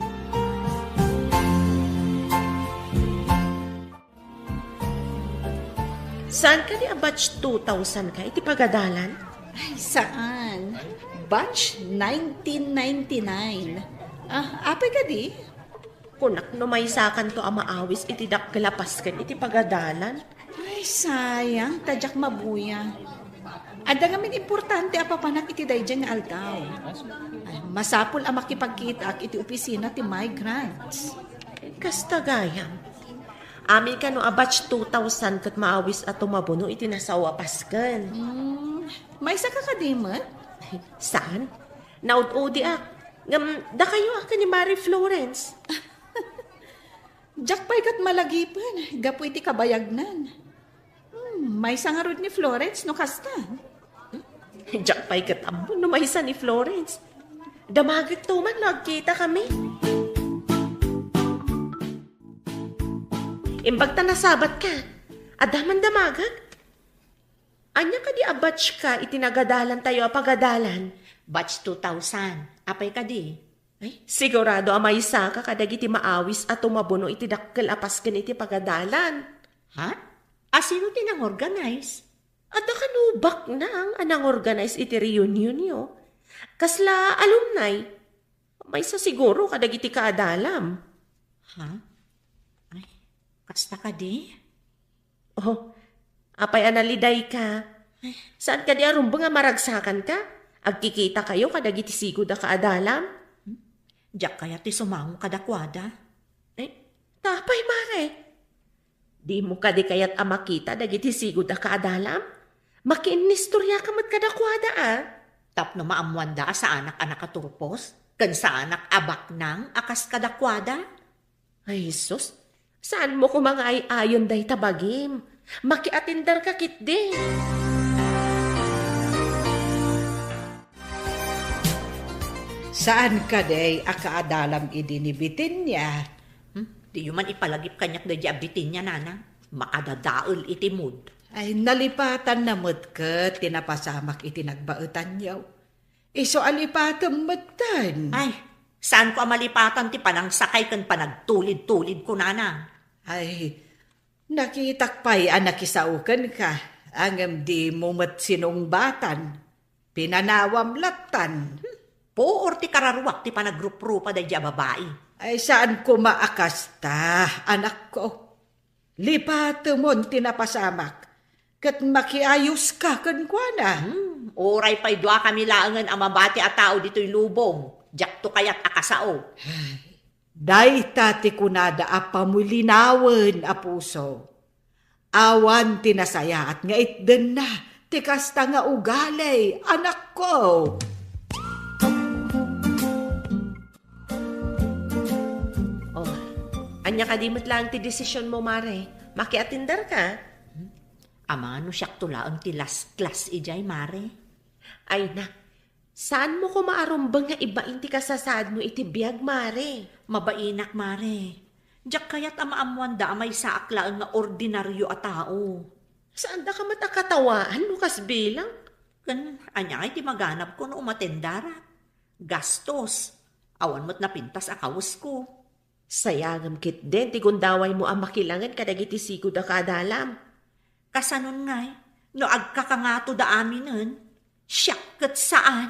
Saan ka di a batch 2000 ka? Iti pagadalan? Ay, saan? Batch 1999. Apay ka di? Kunak no may sakan to amaawis iti dakkalapas kan iti pagadalan. Ay, sayang. Tadyak mabuya. Ada nga min importante apapanak iti dayjang nga aldaw. Ay, masapul ang makipagkita ak iti opisina ti migrants. Kasta gayam. Amin ka no a batch 2000 kat maawis at tumabuno iti nasawa paskan. May isa ka kadimot? Saan? Naud-udi ak. Ngam, da kayo ak ni Mary Florence. Jack pa'y kat malagipan. Gapu iti kabayagnan. May sangarod ni Florence no kasta. Diyak pa'y katabo no may isa ni Florence. Damagit to man, nagkita kami. Imbag ta nasabat ka, adaman damagag. Anya ka di a batch ka, itinagadalan tayo a pagadalan. Batch 2000. Apay ka di? Ay, sigurado amay isa ka kadag iti maawis at tumabuno iti dakkel apas ken iti pagadalan. Ha? Sino tinang-organize? Ada kanubak na ang anang organize iti reunion nyo. Kasla alumni. May sa siguro kadag iti kaadalam. Ha? Ay, kasta ka di? Oh, apay analiday ka. Saan ka di arumbang nga maragsakan ka? Agkikita kayo kadag iti sigod a kaadalam? Diyak kaya ti sumangong kadakwada? Tapay mare. Di mo ka di kayat amakita dagiti sigod a kaadalam? Makiinistorya ka mat kadakwada Tapno maamwanda sa anak-anak katurpos? Kan sa anak abak nang akas kadakwada? Ay, sus. Saan mo ko mga ay-ayon day tabagim? Makiatindar ka kitdi. Saan ka day akaadalam idinibitin niya? Di man ipalagip kanyak da diabitin niya, nana. Makadadaol iti mood. Ay, nalipatan na mo't ka, tinapasamak itinagbaetan yaw. Iso alipatan matan. Ay, saan ko amalipatan ti panang sakay kan panagtulid-tulid ko, nana? Ay, nakitakpay anakisaukan ka. Angam di mo mat sinungbatan. Pinanawam latan. Poor ti kararuak ti panagrup-rupa da diya babae. Ay, saan ko maakasta, anak ko? Lipatamon tinapasamak. Kat makiayos ka kankwana. Oray pa'y dua kami laangan ang mabati at tao dito'y lubong. Diyak to kaya't akasao. Day tati kunada apamulinawan a puso. Awan tinasaya at nga itden na. Tikasta nga ugalay, anak ko. Anya ka di lang ti desisyon mo, mare. Makiatindar ka. Ama no siyak tulaang ti last class ijay, mare. Ay na, saan mo ko maarumbang nga iba inti kasasad mo iti biyag, mare? Mabainak, mare. Diyak kayat amaamuan da amay saaklaan nga ordinaryo a tao. Saan da ka matakatawaan, Lucas bilang? Kan, anya nga iti maganap ko no umatendara. Gastos. Awan mo't napintas akawas ko. Sayagam kit din, ti gundaway mo ang makilangan kadagiti sigod da kadalam. Kasanon ngay, no agkakangato da aminen, siyak kat saan?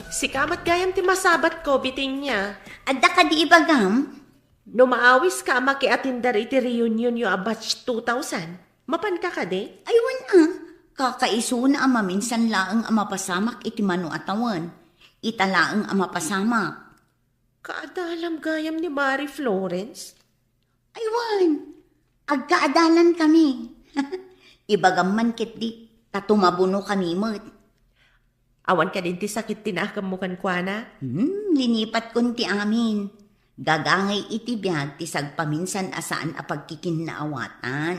Si kamat gayam ti masabat ko, biting niya. Adda ka di ibagam? No maawis ka makiatindar iti reunion yo a batch 2000, mapan ka de? Aywan kakaiso na ama minsan laang ama pasamak iti mano atawan. Italaang ama pasamak. Kaadalam gayam ni Mary Florence? Aywan, agkaadalan kami. Ibagam man kit di, tatumabuno kami mo't. Awan ka din ti sakit tinakam mo kan kwa na? Linipat kun ti amin. Gagangay iti biyag ti sagpaminsan asaan a pagkikinnaawatan.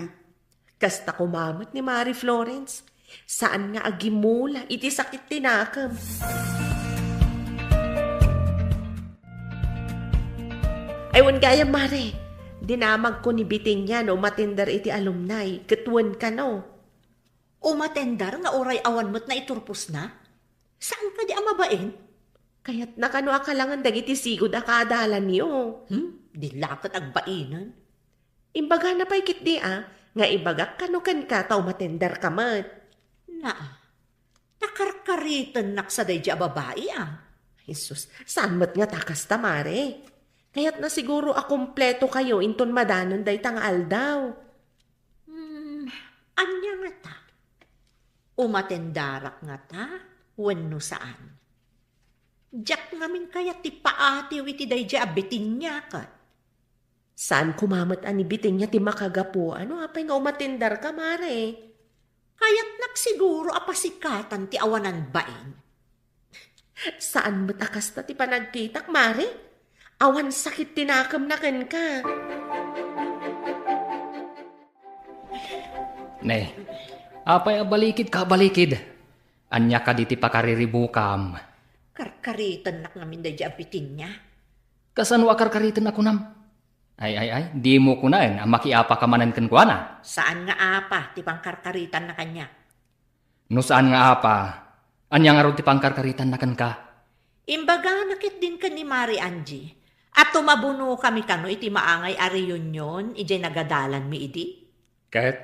Kasta kumamot ni Mary Florence. Saan nga agimula iti sakit tinakam? Aywan gaya, Mare. Dinamag ko ni biting niya no matindar iti alumni. Katwan ka no. Umatendar nga oray awan mo't na iturpos na? Saan ka di amabain? Kaya't nakano akalangan dagiti sigod akadalan niyo. Di lakat agbainan. Imbaga na pa'y kit di nga ibagak kanukan ka tao matendar ka mat. Nakarkaritan naksaday di babae Jesus, saan mat nga takas tamare? Kaya't na siguro akumpleto kayo inton madanon day tangal daw. Anya nga ta? Umatendarak nga ta? Wenno saan? Diyak ngamin kaya ti paatiw iti day di abitin niya ka. Saan kumamot ani bitin niya ti makagapo? Ano apay nga umatendar ka, mare? Kaya't nagsiguro apasikatan ti awanan bain. Saan mo't akas na ti panagkitak, mare? Awan sakit tinakam na ken ka. Ne, apay abalikid ka balikid. Anya ka diti pakariribukam. Karkaritan nak namin day di abitin niya. Kasan wa karkaritan ako nam? Ay, di mo kunain, ang makiapa ka manan kan kwa na. Saan nga apa, ti pangkarkaritan na kanya? No saan nga apa, anya nga ro ti pangkarkaritan na kan ka? Imbaga nakit din ka ni Mari Angie. At tumabuno kami kano iti maangay a reunion, ijay nagadalan mi idi. Kahit,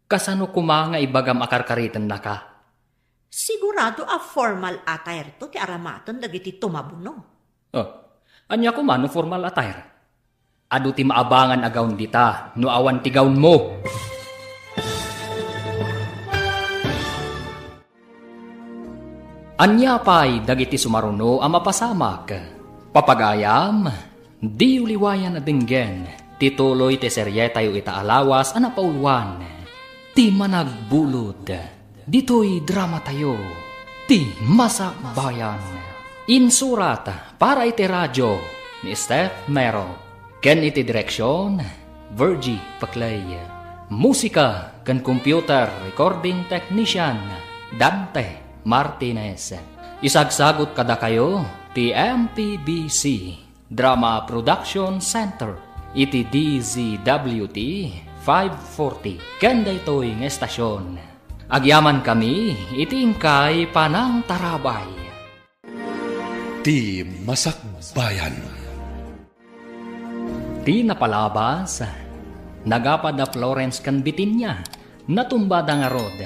kasano kuma nga ibagam akarkaritan na ka? Sigurado a formal attire to ti aramaton dagiti tumabuno. Anya kuma no formal attire? Adu ti maabangan agawn dita, no awan ti gawn mo. Anya pa'y dagiti sumaruno ang mapasamak. Papagayam, di uliwayan na dinggen, tituloy ti serye tayo itaalawas ana paulwan. Ti managbulod, dito'y drama tayo, ti masakbayan. Insurat para iti radyo ni Steph Mero. Ken iti direksyon, Virgie Paclay. Musika ken computer recording technician, Dante Martinez. Isagsagot kada kayo ti MPBC Drama Production Center iti DZWT 540 kenda ito'y ng estasyon. Agyaman kami iti ingkay panang tarabay. Ti Masakbayan. Ti napalabas, nagapad na Florence kan Bitinya, natumbada nga rod,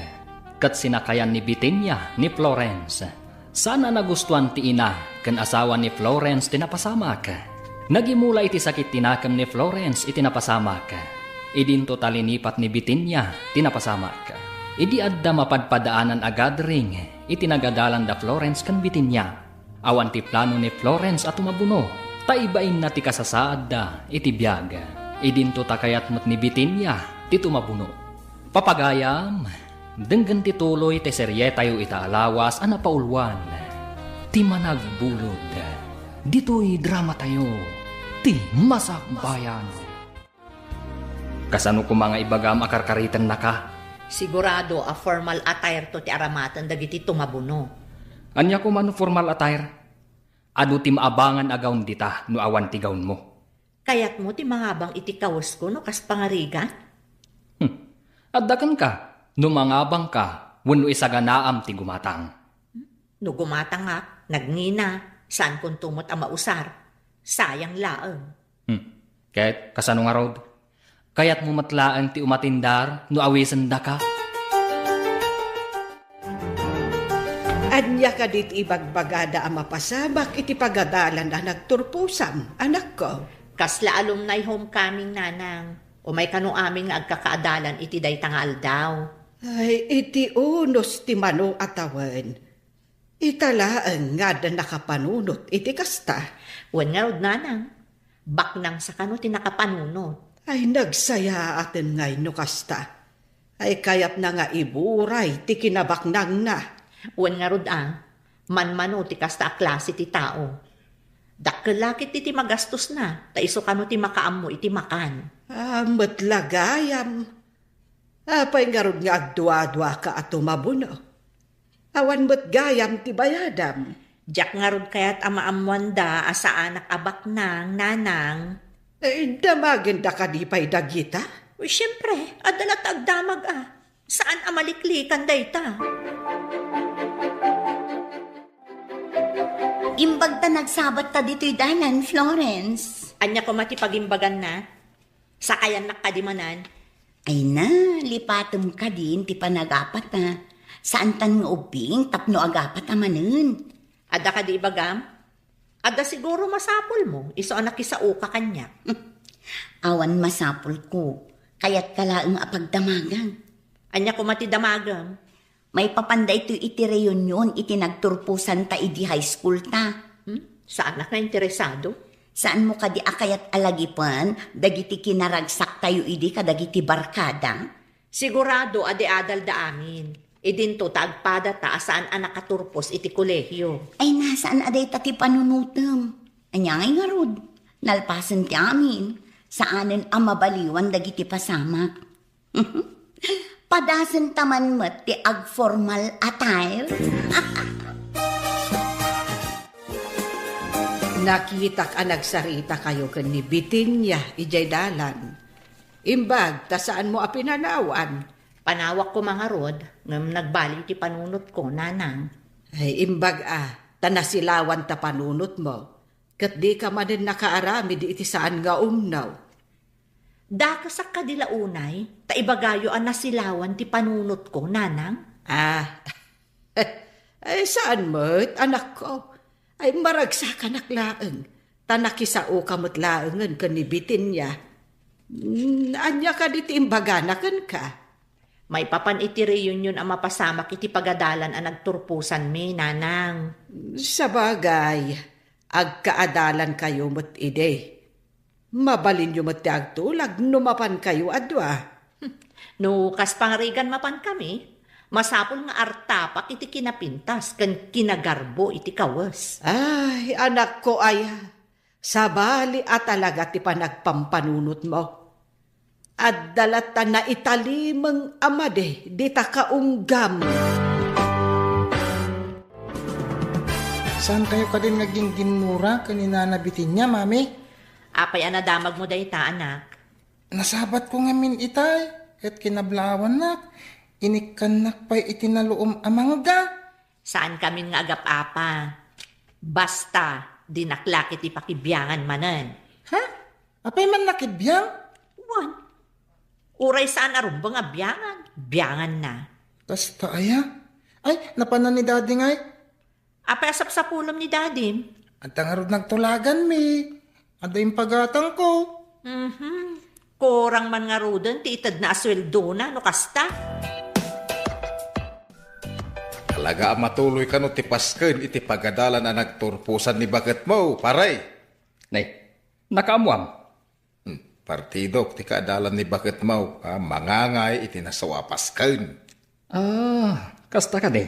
kat sinakayan ni Bitinya ni Florence. Sana nagustuhan ti ina, kan asawa ni Florence tinapasamak. Nagimula iti sakit tinakam ni Florence itinapasamak. Idinto talinipat ni Bitinya tinapasamak. Idi adda mapadpadaanan agad ring, itinagadalan da Florence kan Bitinya. Awan ti plano ni Florence at tumabuno. Taibain na ti kasasaad da iti biyag. Idinto takayat mo't ni Bitinya ti tumabuno. Papagayam, denggan ti tuloy ti serye tayo itaalawas ana paulwan. Ti managbulod, dito'y drama tayo, ti masakbayan. Kasano ko mga ibagam akarkaritan na ka. Sigurado a formal attire to ti aramatan dagiti tumabuno. Anya ko man formal attire. Adu ti maabangan agawn dita no awan ti gawn mo. Kayat mo ti mangabang iti kawas ko no kas pangarigan? Addakan ka, no mangabang ka, wenno isaganaam ti gumatang. No gumatang nga, nagngina, saan kung tumot ang mausar? Sayang laang. Kahit kasano nga rod? Kaya't mo matlaan ti umatindar, no awisan da ka. Anya ka dit ibagbagada ang mapasabak iti pagadalan na nagturpusam, anak ko. Kasla alumni homecoming nanang. O may kano aming nga agkakaadalan iti day tangal daw. Ay, iti unos ti manong atawan. Italaan nga da nakapanunot iti kasta. Wan nga rod nanang. Baknang sa kano ti nakapanunot. Ay, nagsaya atin ngay no kasta. Ay, kayat na nga iburay ti kinabaknang na. Wan nga rod manmano ti kasta a klase ti tao. Dakkelakit iti magastos na, ta iso kano ti makaammo iti makan. Matlagayam. Apay nga rod nga agdwa-dwa ka at tumabuno. Awan matgayam ti bayadam. Diyak nga rod kayat amaamuan da asa anak abak nang nanang. Damagin da ka di pa'y dagita? Uy, siyempre, adalat agdamag Saan amaliklikan dayta? Imbag ta nagsabat ta dito'y dalan, Florence. Anya ko matipagimbagan na. Sakayan nakadimanan. Ay na, lipatom ka din, ti panagapat na. Saan tan nga ubing, tapno agapat amanin. Ada ka di bagam? Ada siguro masapol mo, iso anak isao ka kanya. Awan masapol ko, kaya't kalaang apagdamagan. Anya ko matidamagam. May papanday to iti reunion, iti nagturpusan ta idi high school ta. Saan anak na interesado? Saan mo kadi akayat alagipan, dagiti kinaragsak tayo idi kadagiti barkada? Sigurado ade-adal da amin. Idinto taagpada ta saan anak katurpos iti kolehyo. Ay nasaan aday tati panunutem? Anyangay nga rod, nalpasan ti amin. Saanen ang mabaliwan dagiti pasamak. Padasan taman met ti ag-formal attire. Nakitak ang nagsarita kayo kan ni Bitinya, ijay dalan. Imbag, ta saan mo apinanawan? Panawak ko mga rod, ngam nagbali ti panunot ko, nanang. Ay, imbag tanasilawan ta panunot mo. Kat di ka man din nakaarami di iti saan nga umnaw. Dakasak ka dila unay, ta ibagayo ang nasilawan ti panunot ko, nanang. Ay, saan mo't, anak ko? Ay, maragsak anak laeng. Tanakisao kamot laengan kan ni Bitinya. Anya ka di ti imbaganakan ka? May papan iti reunion ang mapasamak iti pagadalan ang nagturpusan mi, nanang. Sa bagay, agkaadalan kayo mo't ide. Mabalin nyo mo't agtulag, numapan kayo adwa. No, kas pangarigan mapan kami, masapol nga artapak iti kinapintas, kan kinagarbo iti kawas. Ay, anak ko ay, sabali at talaga ti panagpampanunot mo. At dalata na italimang amade, di ta kaunggam. Saan kayo ka din naging ginmura kanina nabitin niya, mami? Apay anadamag mo dayta, anak. Nasabat ko nga min itay, at kinablawan nak, inikanak pa'y itinaluom amangga. Saan kami nga agap-apa? Basta, dinaklak iti pakibiyangan manan. Ha? Apay man nakibiyang? Wan. Uray saan arumbang abyangan? Biyangan na. Tas taaya? Ay, napanan ni daddy ngay. Apay asap sa pulom ni dadim. At tangarod nagtulagan mi. Ada yung pagatang ko. Korang man nga rodan, ti itad na asweldo na, no kasta? Talaga matuloy ka no ti pasken iti pagadalan na nagturpusan ni baget mo, paray. Nay, nakaamuam. Partido ti kaadalan ni baget mo, mangangay iti nasawa pasken. Kasta ka de.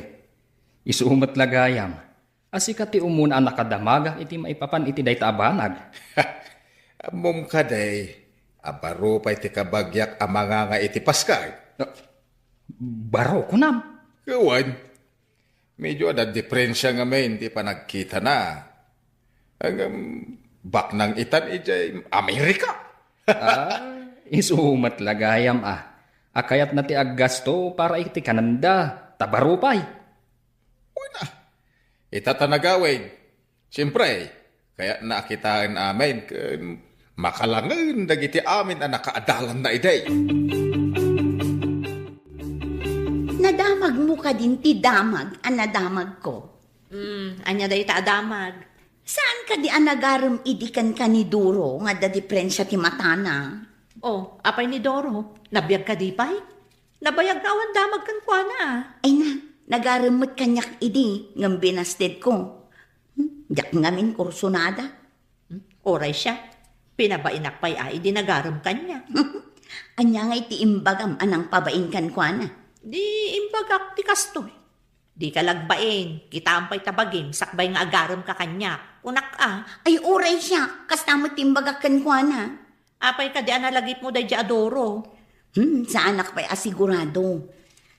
Isuumat lagayam. Asika ti umuna ang nakadamaga iti maipapan iti dayta abanag. Mum ka day, Abaro pa iti kabagyak ang mga nga iti Paskay. Baro ko nam. Kawan, medyo ada diferensya nga may hindi pa nagkita na. Bak nang itan ijay Amerika. Isumat lagayam Akayat na ti aggasto para iti Kananda. Tabarupay. Una, itatanagawin. Siyempre, kaya nakitaan amin, makalangan dagiti amin ang nakaadalan na iday. Nadamag mo ka din ti damag, ang nadamag ko. Anya day ta adamag. Saan ka di anagarum idikan ka ni Duro nga da diferensya ti matana? Oh, apay ni Doro, nabiyag ka di pa'y? Nabayag na awan damag kan kwa na. Ay na, nagarumot kanyak idi, ngam binasted ko. Yak ngamin kursunada. Oray siya, pinabainak pa'y ay di nagaram kanya. Anya nga iti imbagam anang pabain kan kwa na. Di imbagak ti kastoy. Di ka lagbain, kita ang pa'y tabagin, sakbay nga agaram ka kanya. Unak Ay oray siya, kastamot imbagak kan kwa na. Apay ka di analagip mo day di adoro. Sa anak pa'y asigurado.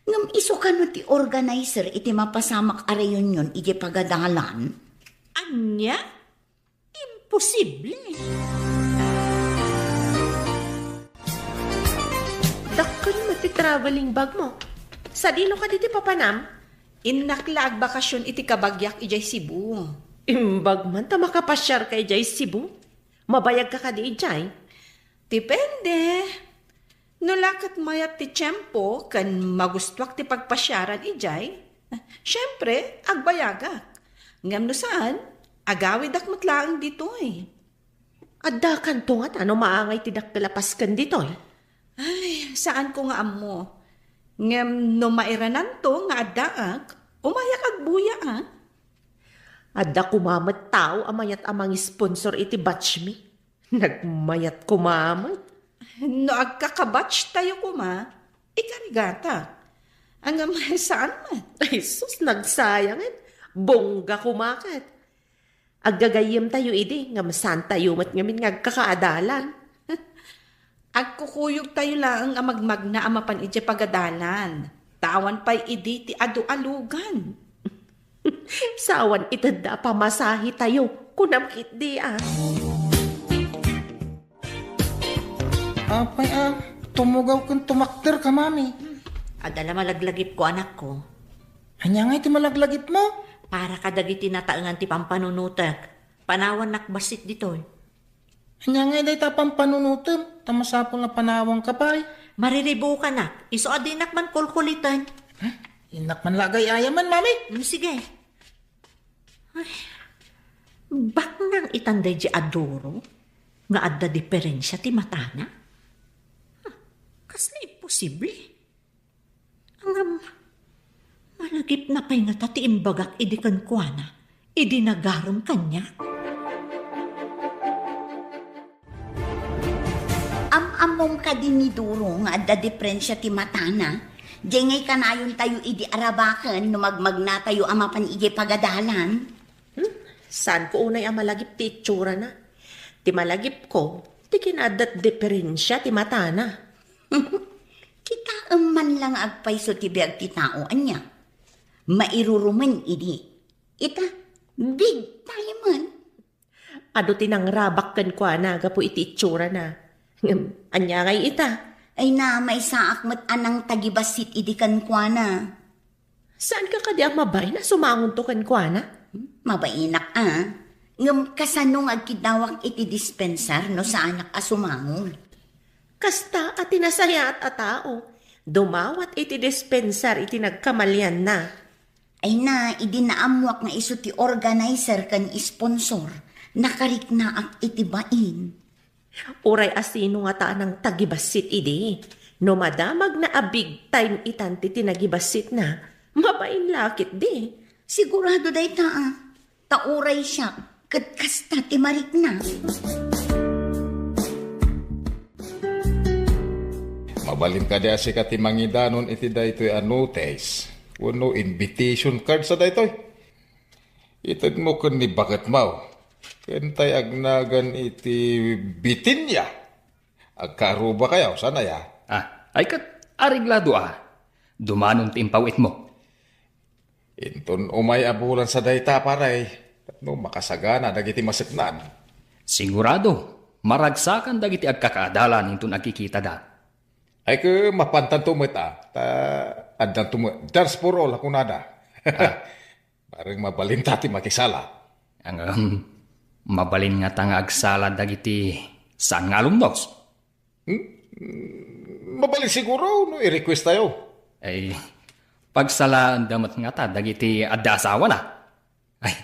Ngam iso ka no ti organizer iti mapasamak arayon yun iti pagadalan. Anya? Imposible. Dakkan mo ti traveling bag mo. Sa dino ka diti papanam? Innaklag bakasyon iti kabagyak ijay Cebu. Imbag man ta makapasyar kay Jay Cebu. Mabayag ka ka di ijay. Depende. Nulakat mayat ti tiyempo kan magustwak ti pagpasyaran ijay. Siyempre, agbayagak. Ngam no saan, agawid akmat laang ditoy. Adda kan to nga ano maangay ti dakpelapas kan ditoy. Ay, saan ko nga amo? Ngam no mairanan to nga addaak, umayak agbuya Adda kumamat tao amayat amang sponsor iti batch me. Nagmayat kumamat. No agkakabatch tayo kuma, ikarigata. Hanggang saan man? Ay sus, nagsayangin. Bongga kumakat. Aggagayim tayo idi, nga masan tayo mat ngamin ngagkakaadalan. Agkukuyog tayo lang ang magmag na amapan iti pagadalan. Tawan pa'y idi ti adu-alugan. Sawan itanda pamasahi tayo, kunamkit di Apay tumugaw kang tumakder ka, mami. Adala malaglagip ko anak ko. Anya nga iti malaglagip mo? Para kadagiti nataangan ti pampanunutak. Panawan nakbasit ditoy. Anya nga iday tapang panunutom. Tamasapol na panawang kapay. Mariribo ka nak. Iso adinak man kulkulitan. Inak man lagay ayaman, mami. Sige. Ay, bak nang itanday di adoro? Nga adda diferensya ti matana? Kas na imposible. Ang malagip na pa'y nga ti imbagak idi kan kuana. Idi nagaram kanya. Among ka din ni Duro nga adda diferensya ti matana. Diyengay kanayon tayo idi arabakan no magmag na tayo amapan iji pagadalan. Saan ko unay ang malagip ti itsura na? Ti malagip ko, ti kinadat diferensya ti matana. Kita man lang agpayso ti biag ti tao anya. Mairuruman idi. Ita, big time man. Ado tinangrabak kan kwa na, gapo iti itsura na. Anya ngay ita. Ay na, may saak mat anang tagibasit idi kan kwa na. Saan ka kadi ang mabay na sumangon to kan kwa na? Mabainak Ngam kasanong agkidawak iti dispensar no sa anak asumangon. Kasta at tinasaya at atao. Dumawat iti dispensar iti nagkamalyan na. Ay na, idi naamuak nga iso ti organizer kan sponsor. Nakarik na ak iti bain. Uray asino nga taan ng tagibasit idi. No madamag na a big time itan ti tinagibasit na. Mabain lakit di. Sigurado day Tauray siya. Kat kasta ti marik na. Mabalin ka diya si katimangidanon iti daytoy notice. Wano invitation card sa daytoy. Itag mo kun ni bakit mau. Kentay agnagan iti bitin niya. Agkaruba kayo, sana ya. Ay kat ariglado Dumanon ti impawit mo. Inton umay abulan sa dayta paray. No makasagana dagiti maseknan. Sigurado, maragsakan dagiti agkakaadalan inton agkikita da. Ay ke mapantan tumit Ta andan tumit. Dance for all ako nada. Parang mabalinta ti makisala. Ang mabalin nga tanga agsala dagiti saan nga alumnos. Mabalin siguro no i-request tayo. Ay, pagsalaan damat nga ta, dagiti adda asawa na. Ay,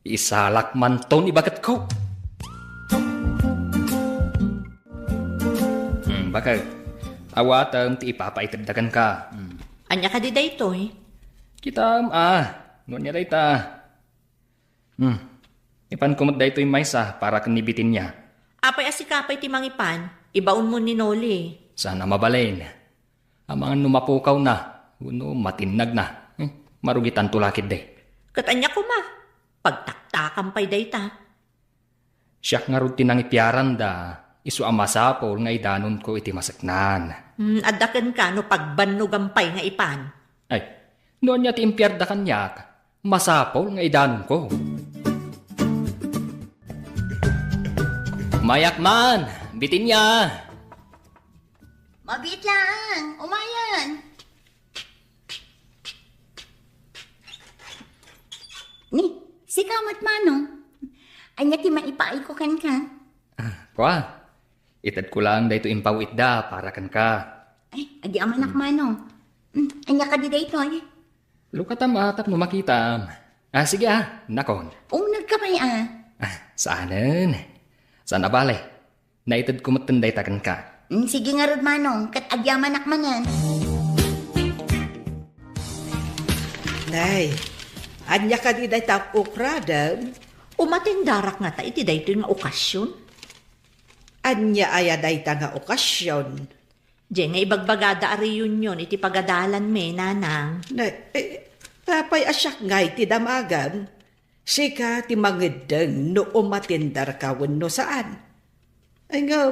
isalak man to ni bagat ko. Baka, awatang ti ipapaitagdagan ka. Anya ka di dayto eh. Kita, noon niya dayta. Ipan kumot dayto yung maysa para kanibitin niya. Apay asikapay ti mangipan, ibaon mo ni Noli. Sana mabalin. Ang mga numapukaw na, uno matinag na. Marugitan tulakid de. Katanya ko ma, pagtaktakan pa'y dayta. Siyak nga rutin ang ipiaran da, isu amasapol nga idanon ko iti masaknan. Adakan ka no pagbanugampay nga ipan. Ay, noon niya ti impyar da kanyak, masapol nga idanon ko. Mayak man, bitin niya. Mabit lang, umayan. Ni, si Kamat Manong. Anya ti maipaay ko kan ka. Kwa, itad ko lang dahito impawit da para kan ka. Ay, adi amanak Manong. Anya ka di dayto eh. Lukatam atap no makita. Sige nakon. Unag ka ba Saanan? Saan abale? Naitad ko matanday takan ka. Sige nga rod Manong, kat adi amanak manan. Nay, anya ka di day tap ukrada? Umatindarak nga ta, iti dayto yung okasyon. Anya aya day ta nga okasyon. Diyan nga ibagbagada a reunion, iti pagadalan me, nanang. Tapay asyak nga iti damagan. Sika ti mangedeng no umatindar ka no saan. Ay nga,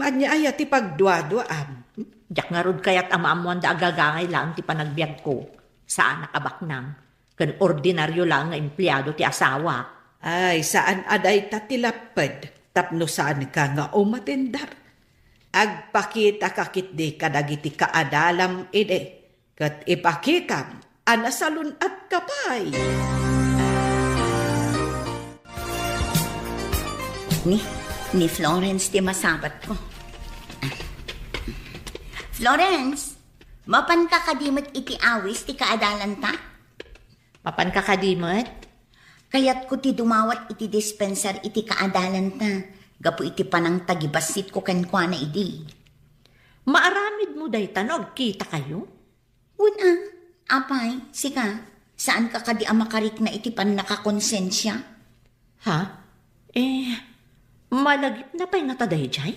anya aya ti pagdwa-dwaam. Diyak nga rod kayat amaamuan da agagangay lang ti panagbiag ko. Saan nakabaknang? Kan ordinaryo lang nga empleyado ti asawa. Ay, saan aday tatilapad, tapno saan ka nga umatindar. Agpakita kakit di kadagiti kaadalam ide, kat ipakikam, anasalun at kapay. Ni Florence ti masabat ko. Florence, mapan ka kadimot iti awis ti kaadalan ta? Mapan ka kadimot? Kayat ko ti dumawat iti dispenser iti kaadalan ta. Gapu iti panang tagibasit ko kenkwa na idi. Maaramid mo day tanog, kita kayo? Una, apay, sika, saan ka kadi amakarik na iti pan nakakonsensya? Ha? Malagip na pa'y nga taday jay?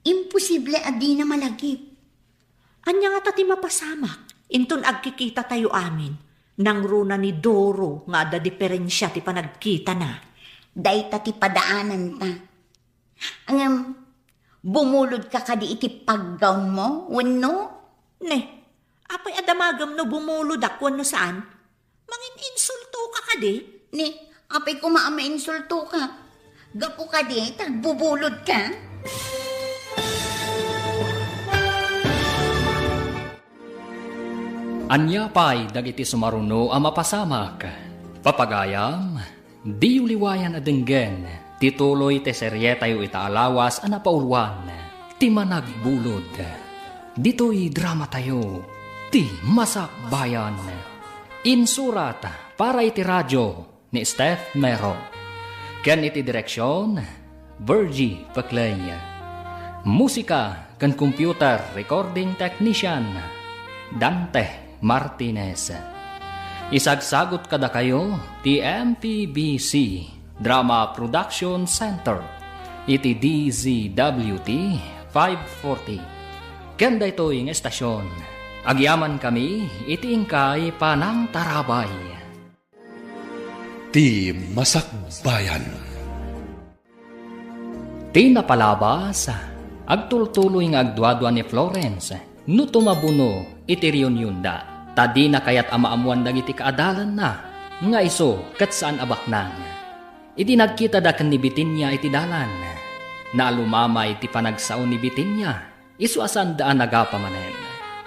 Imposible adi na malagip. Anya nga tati mapasamak, inton agkikita tayo amin. Nang runa ni Doro nga da diferensya ti panagkita na. Dayta ti padaanan ta. Angam, bumulod ka kadi iti paggawn mo, wenno? Ne, apay adamagam no bumulod ako no saan? Mangin insulto ka kadi? Ni, apay ko insulto ka. Gapu kadi, tagbubulod ka. Anya pa'y dagiti sumaruno ang mapasamak. Papagayam, di uliwayan adenggen, tituloy te serye tayo itaalawas ang napauluan, ti managbulod. Dito'y drama tayo, ti masakbayan. Insurat para iti radyo ni Steph Mero. Ken iti direksyon, Virgie Paclay. Musika kan computer recording technician, Dante Martinez. Isagsagot kada kayo ti MPBC Drama Production Center iti DZWT 540. Kanda ito yung estasyon. Agyaman kami iti ingkay panang tarabay. Ti Masakbayan. Tinapalabas Agtultuloy nga agduadwa ni Florence, no tumabuno iti reunion da. Tadi na kayat amaamuan dagiti kaadalan na, nga iso kat saan abaknang. Iti nagkita da kan ni Bitinya iti dalan, na lumama iti panagsaon ni Bitinya, iso asan daan nagapamanen.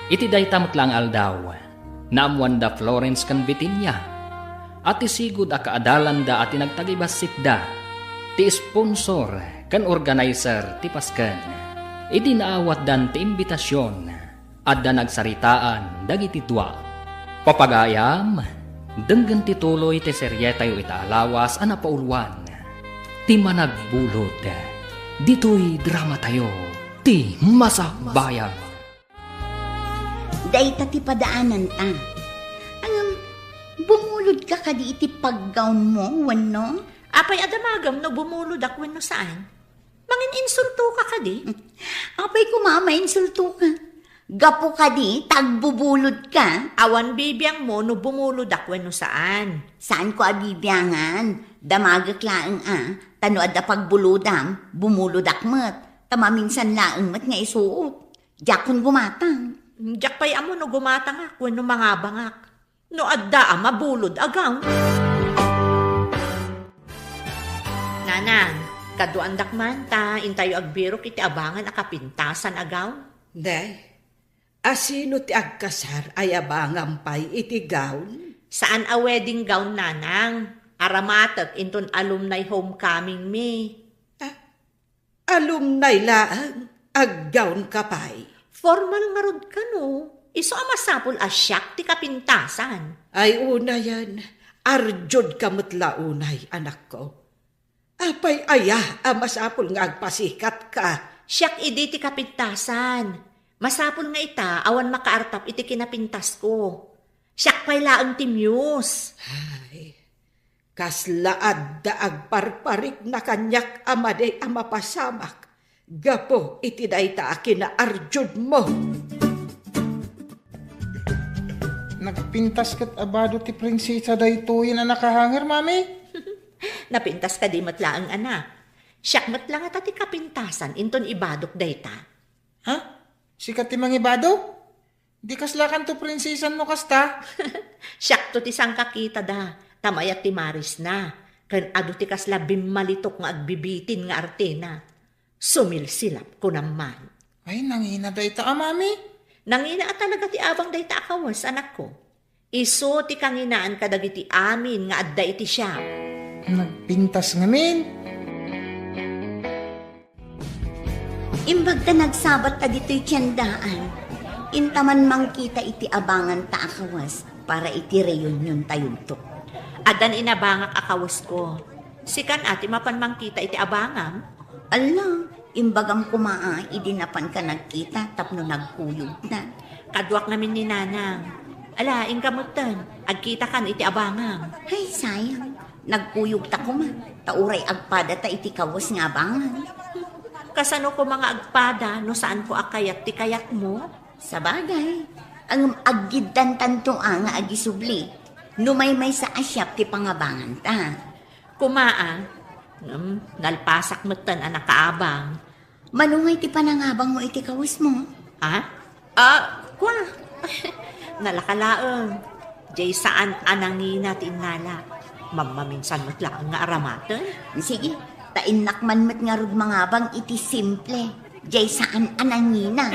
Iti daytamot lang aldaw, naamuan da Florence kan Bitinya, at isigod a kaadalan da at nagtagibasit da, ti sponsor kan organizer ti Pasken. Iti naawat dan ti imbitasyon, at da nagsaritaan dagiti dua. Papagayam, denggan ti tuloy ti serye tayo itaalawas ana pauluan. Ti managbulod, dito'y drama tayo, ti Masakbayan. Dayta ti padaanan ta. Bumulod ka kadi iti paggawn mo, wano? Apay adamagam no bumulod ako no saan? Mangin insulto ka kadi? Apay kumama, insulto ka. Gapo kadi, tagbubulod ka. Awan bibiyang mo no bumulod ako no saan? Saan ko abibiyangan? Damagak laeng tano adda pagbulodam, bumulod akmet. Tamaminsan laeng mat nga isuot. Jakon gumatang. Jak pay amo no gumatang ako no mga bangak. No adda mabulod agaw. Nanang, kaduandak man ta, intayo agbiro kiti abangan akapintasan agaw. Day, asino ti agkasar ay abangam pay iti gown? Saan a wedding gown nanang? Aramatek inton alumni homecoming me. Alumni laang, aggown ka pay. Formal nga rod ka no. Iso amasapol asyak ti kapintasan. Ay una yan, arjod kamot launay, anak ko. Apay aya, amasapol nga agpasikat ka. Siyak idi ti kapintasan. Masapol nga ita, awan makaartap iti kinapintas ko. Siyak pay laang ti muse. Ay, kaslaad da agparparik na kanyak amaday amapasamak. Gapo iti dayta akina arjod mo. Nagpintas kat abado ti prinsesa daytoy na nakahanger, mami. Napintas ka di matlaang anak. Siyak matlang at ti kapintasan inton ibadok dayta. Ha? Sikat ti mangibado? Di kaslakan to prinsesan no kasta. Siyak to ti sang kakita da. Tamayat ti Maris na. Ken ado ti kasla bimalitok nga agbibitin nga artena. Sumilsilap ko naman. Ay, nangina dayta mami. Nangina at talaga ti abang dayta akawas, anak ko. Iso ti kanginaan kadagiti amin nga adda iti siya. Nagpintas ngamin. Imbag ta nagsabat ta dito'y tiyandaan. Intaman mang kita iti abangan ta akawas para iti reunion tayong to. Adan inabangak akawas ko. Sikan ati mapanmang kita iti abangam. Ala, imbagam kumaa, idinapan ka nagkita tapno nagkuyog na. Kadwak namin ni Nanang. Ala, ingkamutan. Agkita kan iti abangam. Ay, sayang. Nagkuyog ta kuma. Tauray agpada ta iti kawas nga abangan. Kasano ko mga agpada no saan ko akayat ti kayat mo? Sa bagay, ang aggidan tanto nga agisubli. Numaymay sa asyap ti pangabangan ta. Kumaa, nalpasak matan anak kaabang. Manungay ti panangabang mo iti kawas mo. Ha? Kwa. Nalakalaang. Jay saan anangina ti inala. Mamaminsan matlaang nga aramatan. Sige, tainakman mat nga rod mangabang iti simple. Jay saan anangina.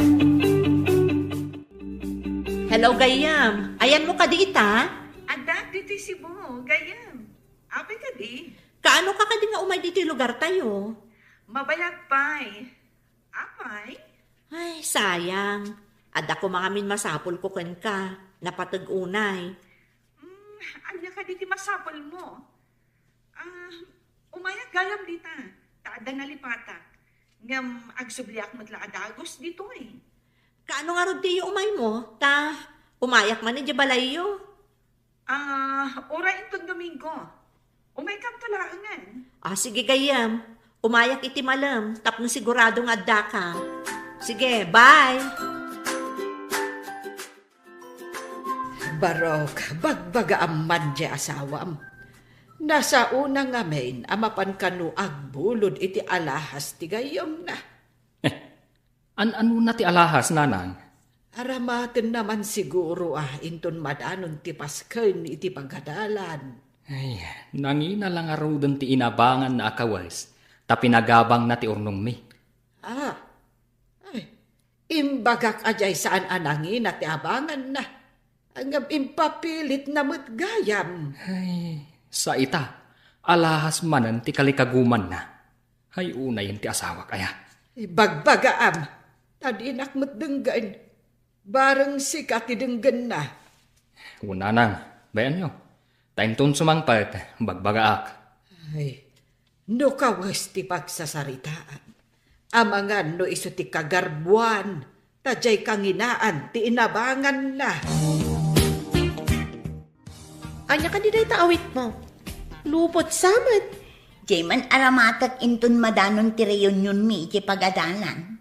Hello, Gayam. Ayan mo ka di ita? Adak, dito si Bo. Gayam. Apay ka di? Kaano ka di nga umay dito lugar tayo? Mabayag pa'y. Apay? Ay, sayang. Ada ko mga min masapol ko ken ka. Napatag-unay. Anya ka di masapol mo? Umayag gayam dita. Taada nga lipatak. Ngam agsubliak matla adagos dito eh. Kaano nga rod tiyo umay mo? Ta, umayak man ni balayo. Ora itong Domingo. Umay kam talaangan. Sige Gayam. Umayak iti malam. Tapno sigurado nga adda ka. Sige, bye! Barok, bagbaga amman di asawam. Nasa unang ngamen, amapan kanu agbulod iti alahas ti gayom na. Ano na ti alahas, nanang? Aramaten naman siguro inton madanon ti Pasken iti pagkadalan. Ay, nangina lang arudan ti inabangan na akawas, ta pinagabang na ti urnong mi. Ay, imbagak ajay saan anangin at abangan na. Ang impapilit na matgayam. Ay, sa ita, alahas manan ti kalikaguman na. Hay unayin ti asawa kaya. Bagbagaam, tadinak matdenggan. Barang sikat idenggan na. Una nang, bayan nyo. Taintun sumangpat, bagbagaak. Ay, no kawas ti pagsasaritaan. Amangan no iso ti kagarbuan. Tajay kanginaan ti inabangan na. Anya ka diday taawit mo. Lupot samat. Jayman aramatak inton madanon ti reunion mi iti pagadalan.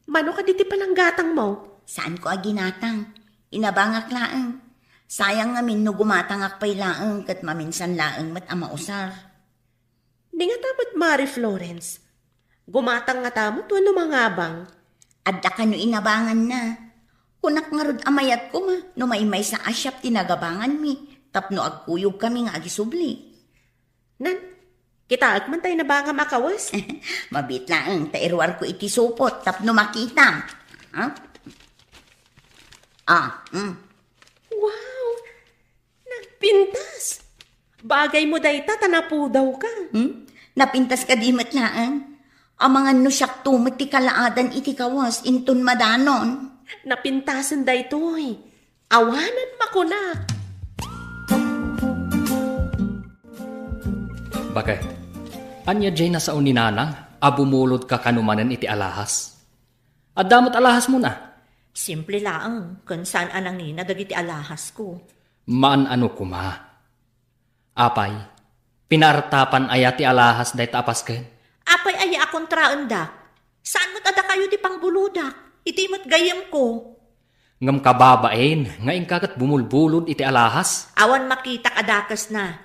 Mano ka diti pananggatang mo? Saan ko aginatang? Inabangak laeng. Sayang ngamin no gumatangak pa'y laeng kat maminsan laeng mat ama usar. Di nga tamat Mari Florence. Gumatang nga tamot wano mangabang. Adda ka no inabangan na. Kunak nga rod amayat ko ma, no may sa asyap tinagabangan mi. Tapno agkuyog kami nga agisubli. Nan, kita agman tayo na ba nga makawas? Mabit laeng, tairwar ko iti supot, tapno makita. Wow! Nagpintas! Bagay mo dayta, tanapudaw ka. Napintas ka di matlaang. Ang mga nusyak tumit ti kalaadan iti kawas inton madanon. Napintasan daytoy. Awanan makunak. Bakit? Anya jay na sa uninanang, abumulod ka kanumanan iti alahas. At damot alahas mo na. Simple laang, kung saan anangin na dagiti alahas ko. Maan ano kuma? Apay, pinartapan aya ti alahas day tapasken. Apay aya akong traanda. Saan mo't ada kayo ti pangbuludak? Iti mo't gayam ko. Ngam kababain, ngayon kagat bumulbulod iti alahas. Awan makita kadakas na.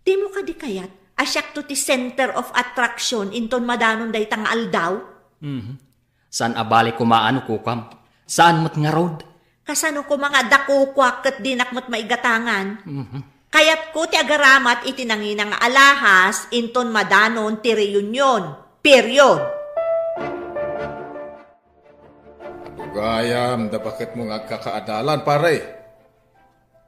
Di mo ka di kayat, asyak to ti center of attraction inton madanon day tang aldaw? Saan abali kumaano kukam? Saan mo't nga road? Kasano ko mga dakukwak kat dinak mo't maigatangan? Kayat ko ti agaramat iti nanginang alahas inton madanon ti reunion. Period. Gayam, da bakit mo nga kakaadalan, pare?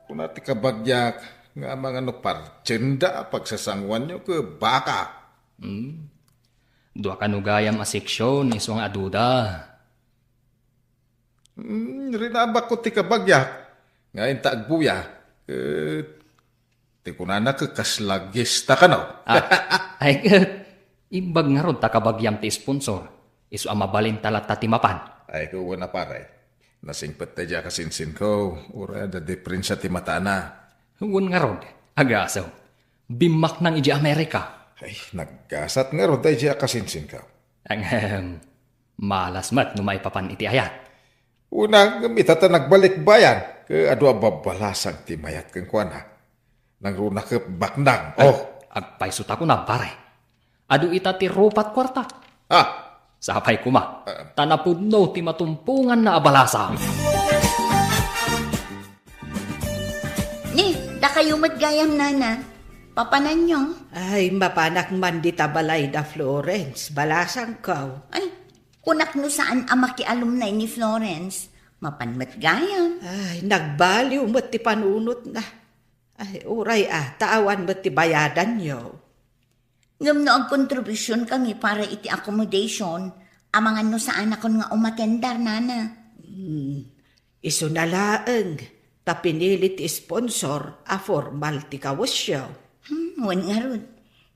Kung nati kabagyak, nga mga no partsenda, pagsasangwan nyo ke baka. Dua kanugayam a seksyon, iswang aduda. Rinabak ko ti kabagyak, nga intagbuya, ti kunana ke kaslagista ka no? Ay, imbag nga ron takabagyam ti sponsor. Iso amabalin talat ti mapan. Ay, kuwa na pare. Nasingpet ta dya kasinsin ko, ura da diferensya ti mata na. Huwag nga ron, agasaw. Bimak ng iji Amerika. Ay, naggasat nga ron tayo dya kasinsin ko. Ang malas mat no maipapan iti ayat. Una, gamita ta nagbalik bayan, ke adu babalasang ti mayat keng kuana. Nangruna ke baknang. Agpaisot ako na pare. Adu ita ti rupat kwarta. Sapay kuma, tanapudno ti matumpungan na abalasa. Ni, da kayo matgayam nana. Papanan nyo. Ay, mapanak man di tabalay da Florence, balasang kaw. Ay, kunak no saan ang makialumnay ni Florence. Mapan matgayam. Ay, nagbaliw mo't ti panunot na. Ay, uray taawan mo't ti bayadan nyo. Ngam no ang kontribusyon kami para iti accommodation, amangan no saan akon nga umatendar, nana. Iso na laeng, ta pinilit sponsor a formal ti kawasyaw. Wan nga ron.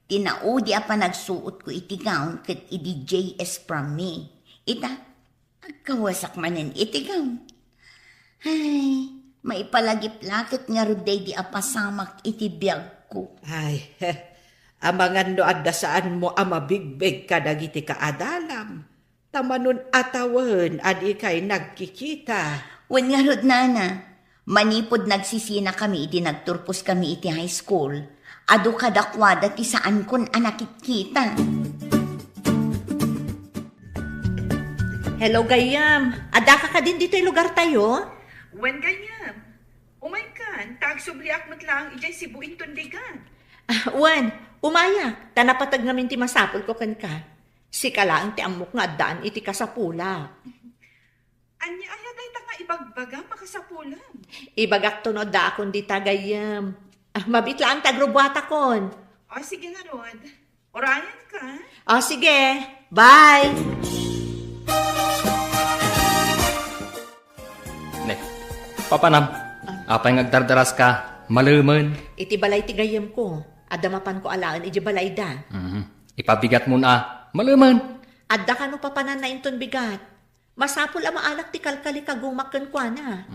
Tinaudi pa nagsuot ko iti gown kat iti JS from me. Ita, agkawasak manen iti gown. Ay, maipalagip-lakit nga ron day di apasamak iti biyag ko. Ay, amangan no adda saan mo amabigbeg kadagiti kaadalam. Tamanon atawan adi kay nagkikita. Wan nga rod, nana. Manipod nagsisina kami iti nagturpos kami iti high school. Ado kadakwada ti saan kon anakikita. Hello, Gayam. Ada ka din dito yung lugar tayo? Wen ganyam. Umay kan, tagsubliak matlang ijay sibuin tundigan. Wan, umayak. Tanapatag namin ti masapol ko kan ka. Si kalaang ti amok nga daan iti kasapula. Anya ayaday ta nga ibagbaga makasapulan. Ibagak tunod da akong di tagayam. Mabitla ang tagrubwata kon. O sige nga Rod, orayan ka. O sige, bye! Ne, papanam. Apay ngagdardaras ka, maluman. Iti balay ti gayam ko. Adamapan ko alaan iti balay da. Ipabigat mo na, maluman. Adda ka no papanan na inton bigat. Masapul ang maalak ti kalkali kagumakan kwa na.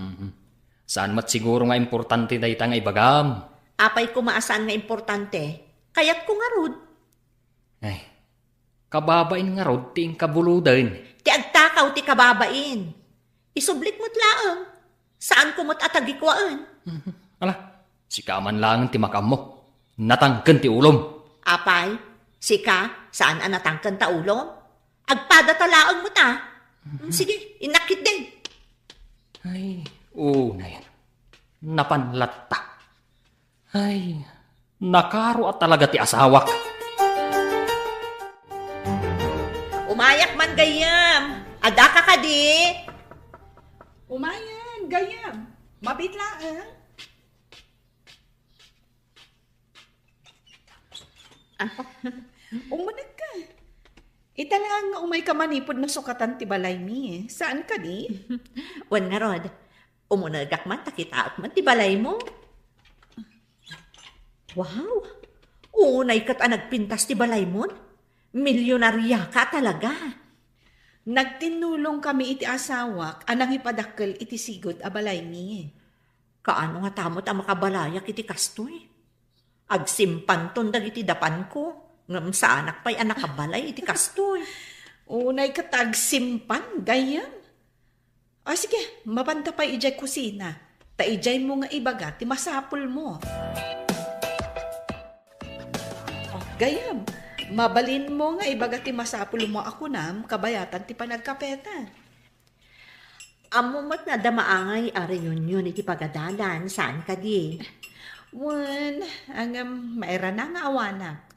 Saan mat siguro nga importante da itang ibagam? Apay ko maasaan nga importante. Kayat ko nga rod. Ay, kababain nga rod ti kabuludan. Ti agtakaw ti kababain. Isublik mo't laang. Saan ko mo't atagikwaan? Ala, si kaman lang ti makam mo. Natangken ti ulom. Apay, sika, saan ang natangkan ta ulom? Agpada talaang mo ta. Sige, inakit din. Ay, na yan. Napanlatta. Ay, nakaro at talaga ti asawak. Umayak man gayam. Ada ka kadi. Umayan, gayam. Mabitlaan. Umunag ka. Italaan nga umay ka manipod na sukatan ti balay mi. Saan ka di? Wan nga rod. Umunagak man, takitaak man, tibalay mo. Wow! Unay kat nagpintas tibalay mo. Milyonarya ka talaga. Nagtinulong kami iti asawak, anang ipadakkel iti sigod a balay mi. Kaano nga tamot ang makabalayak iti kastoy? Agsimpan ton dagiti dapan ko. Ngam sa anak pa'y anak kabalay iti kastoy. Unay katagsimpan, gayam. O sige, mabanta pa ijay kusina. Ta ijay mo nga ibaga, ti masapul mo. O, gayam, mabalin mo nga ibaga ti masapul mo ako nam, kabayatan ti panagkapeta. Amo mat na damaangay a reunion iti pagadalan, saan ka di? Wan, maera na nga awanak.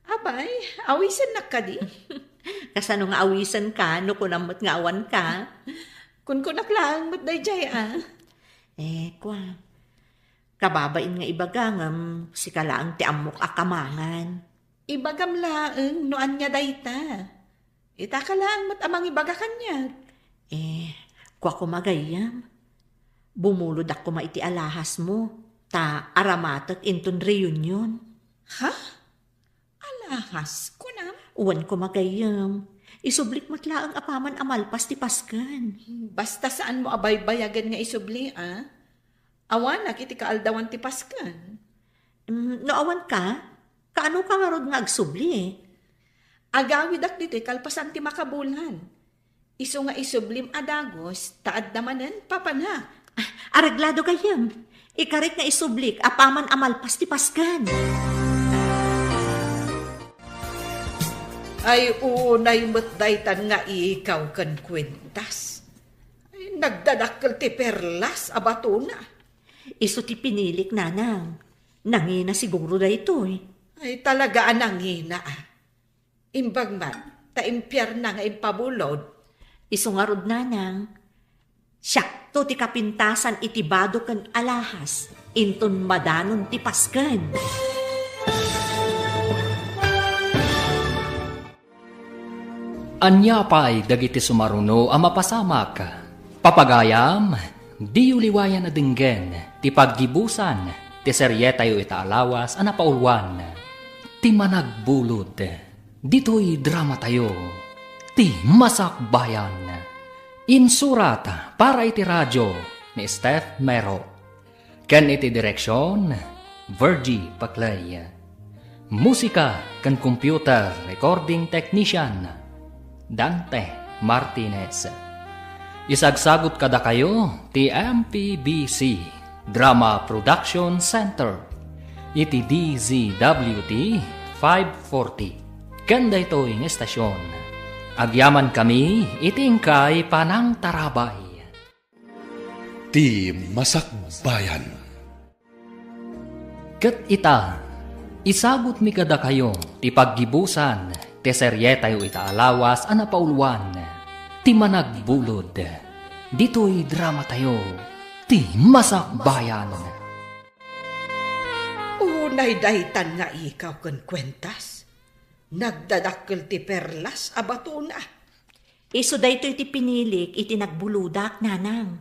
Abay, awisan na ka di? Kasano nga awisan ka, no kunamot nga awan ka? Kun kunaklang mo't dayjay Kwa. Kababain nga ibagangam, si kalaang ti amok akamangan. Ibagam laeng, noan niya dayta. Ita ka lang mo't amang ibaga kanya. Kwa kumagayam. Bumulod ako maiti alahas mo, ta aramatak inton reunion. Ha? Alahas ko na? Uwan kumagayam. Isublik matlaang apaman amalpas ti paskan. Basta saan mo abay-bayagan nga isubli, Awanak iti kaaldawan ti paskan. No awan ka? Kaano ka nga rod nga agsubli? Agawid ak dito kalpasan ti makabulan. Iso nga isublim adagos, taad damanan papanak. Araglado kayam. Ikarik nga isublik apaman amalpas ti paskan. Ay unay matdaytan nga ikaw kan kwentas. Ay nagdadakkel ti perlas abato na. Iso ti pinilik nanang. Nangina siguro da ito Ay talaga nangina Imbag man, taimpyar na nga impabulod. Iso nga rod nanang. Siyakto ti kapintasan itibado kan alahas. Inton madanon ti paskan. Anya pa'y dagiti sumaruno ang mapasamak. Papagayam, di uliwayan na dinggen, ti paggibusan, ti seryetayo itaalawas, anapaulwan. Ti managbulod, dito'y drama tayo, ti masakbayan. Insurat para iti radyo ni Steph Mero. Ken iti direksyon, Virgie Paclay. Musika kan computer recording technician, Dante Martinez. Isagsagot kada kayo ti MPBC Drama Production Center iti DZWT 540 kanda ito yung estasyon Agyaman kami, itingkay panang tarabay. Ti Masakbayan. Ket ita, isagot mi kada kayo, ti paggibusan, ti serye tayo ita alawas, anapauluan, ti managbulod. Dito'y drama tayo, ti Masakbayan. Unay daytan nga ikaw kun kwentas. Nagdadakkel ti perlas abato na. Iso dayto iti pinilik iti nagbuludak, nanang.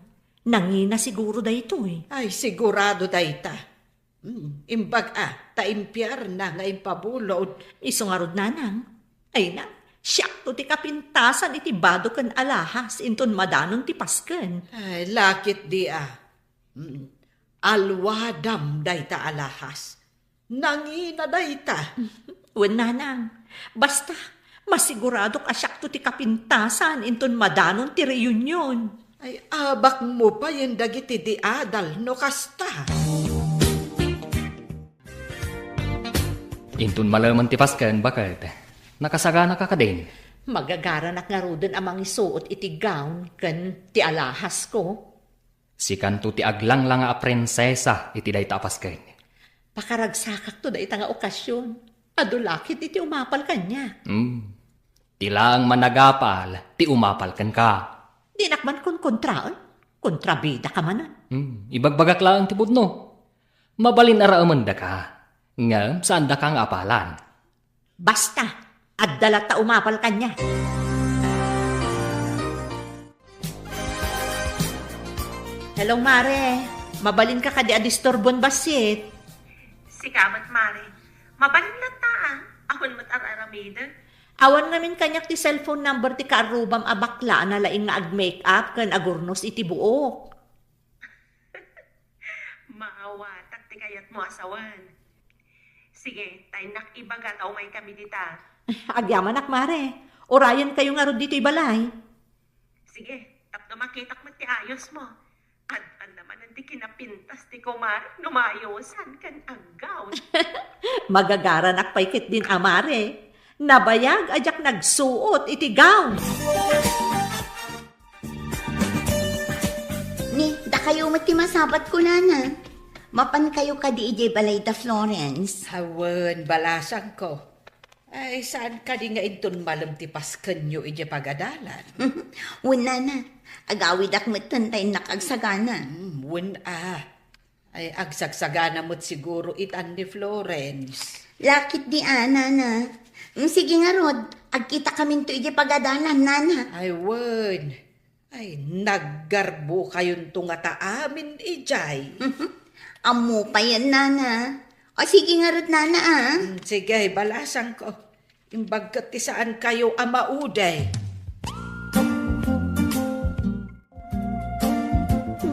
Nangina siguro dayto eh. Ay sigurado dayta. Imbag taimpiar na nga impabulod. Iso nga rod, nanang. Ay na, siyak to ti kapintasan iti bado kan alahas inton madanon ti pasken. Ay lakit di Alwadam dayta alahas. Nangina dayta. Wen, nanang. Basta, masigurado ka siyak to ti kapintasan inton madanon ti reunion. Ay abak mo pa yung dagiti di adal no kasta. Intun malaman ti pasken, bakit? Nakasagana ka din. Magagaranak nga roden amang isuot iti gown kan ti alahas ko. Si kanto ti aglang nga a prinsesa iti dayta pasken. Pakaragsakak to dayta nga okasyon. Adulakit iti umapal kanya. Tilang managapal, ti umapal kan ka. Di nakman kon kontraan. Kontrabida ka manan. Ibagbagak lang ti budno. Mabalin araaman da ka. Nga, saan da kang apalan? Basta, addalat ta umapal kanya. Hello, Mare. Mabalin ka kadi adistorbon basit. Sikamat, Mare. Mabalin na ta, Awan mat araramida. Awan namin kanyak ti cellphone number ti kaarubam abakla na laing nga ag-makeup kan agurnos iti buok. Maawatak ti kayat mo asawan. Sige, tayo nakibagat o may kami dita. Agyaman ak, Mare. Orayan kayo nga rod dito'y balay. Sige, tapno makitak mo ti ayos mo. At naman ang ti kinapintas ti kumari, numayosan kan agaw. Magagaran ak paikit din, Mare. Nabayag ajak nagsuot iti gown. Ni, da kayo mati masabat ko na. Mapan kayo ka di ije balay da Florence. Hawen, balasan ko. Ay, saan ka di nga inton malam ti pasken nyo ije pagadalan? Wala na. Agawid ak matantay nakagsagana. Ay, agsagsagana mo't siguro itan ni Florence. Lakit di nana. Sige nga rod, agkita kami to ije pagadalan, nana. Ay, wen. Ay, naggarbo kayon tungata amin ijay. Amo pa yan, nana. O sige nga rod, nana Sige, balasan ko. Imbagkat ti saan kayo amauday.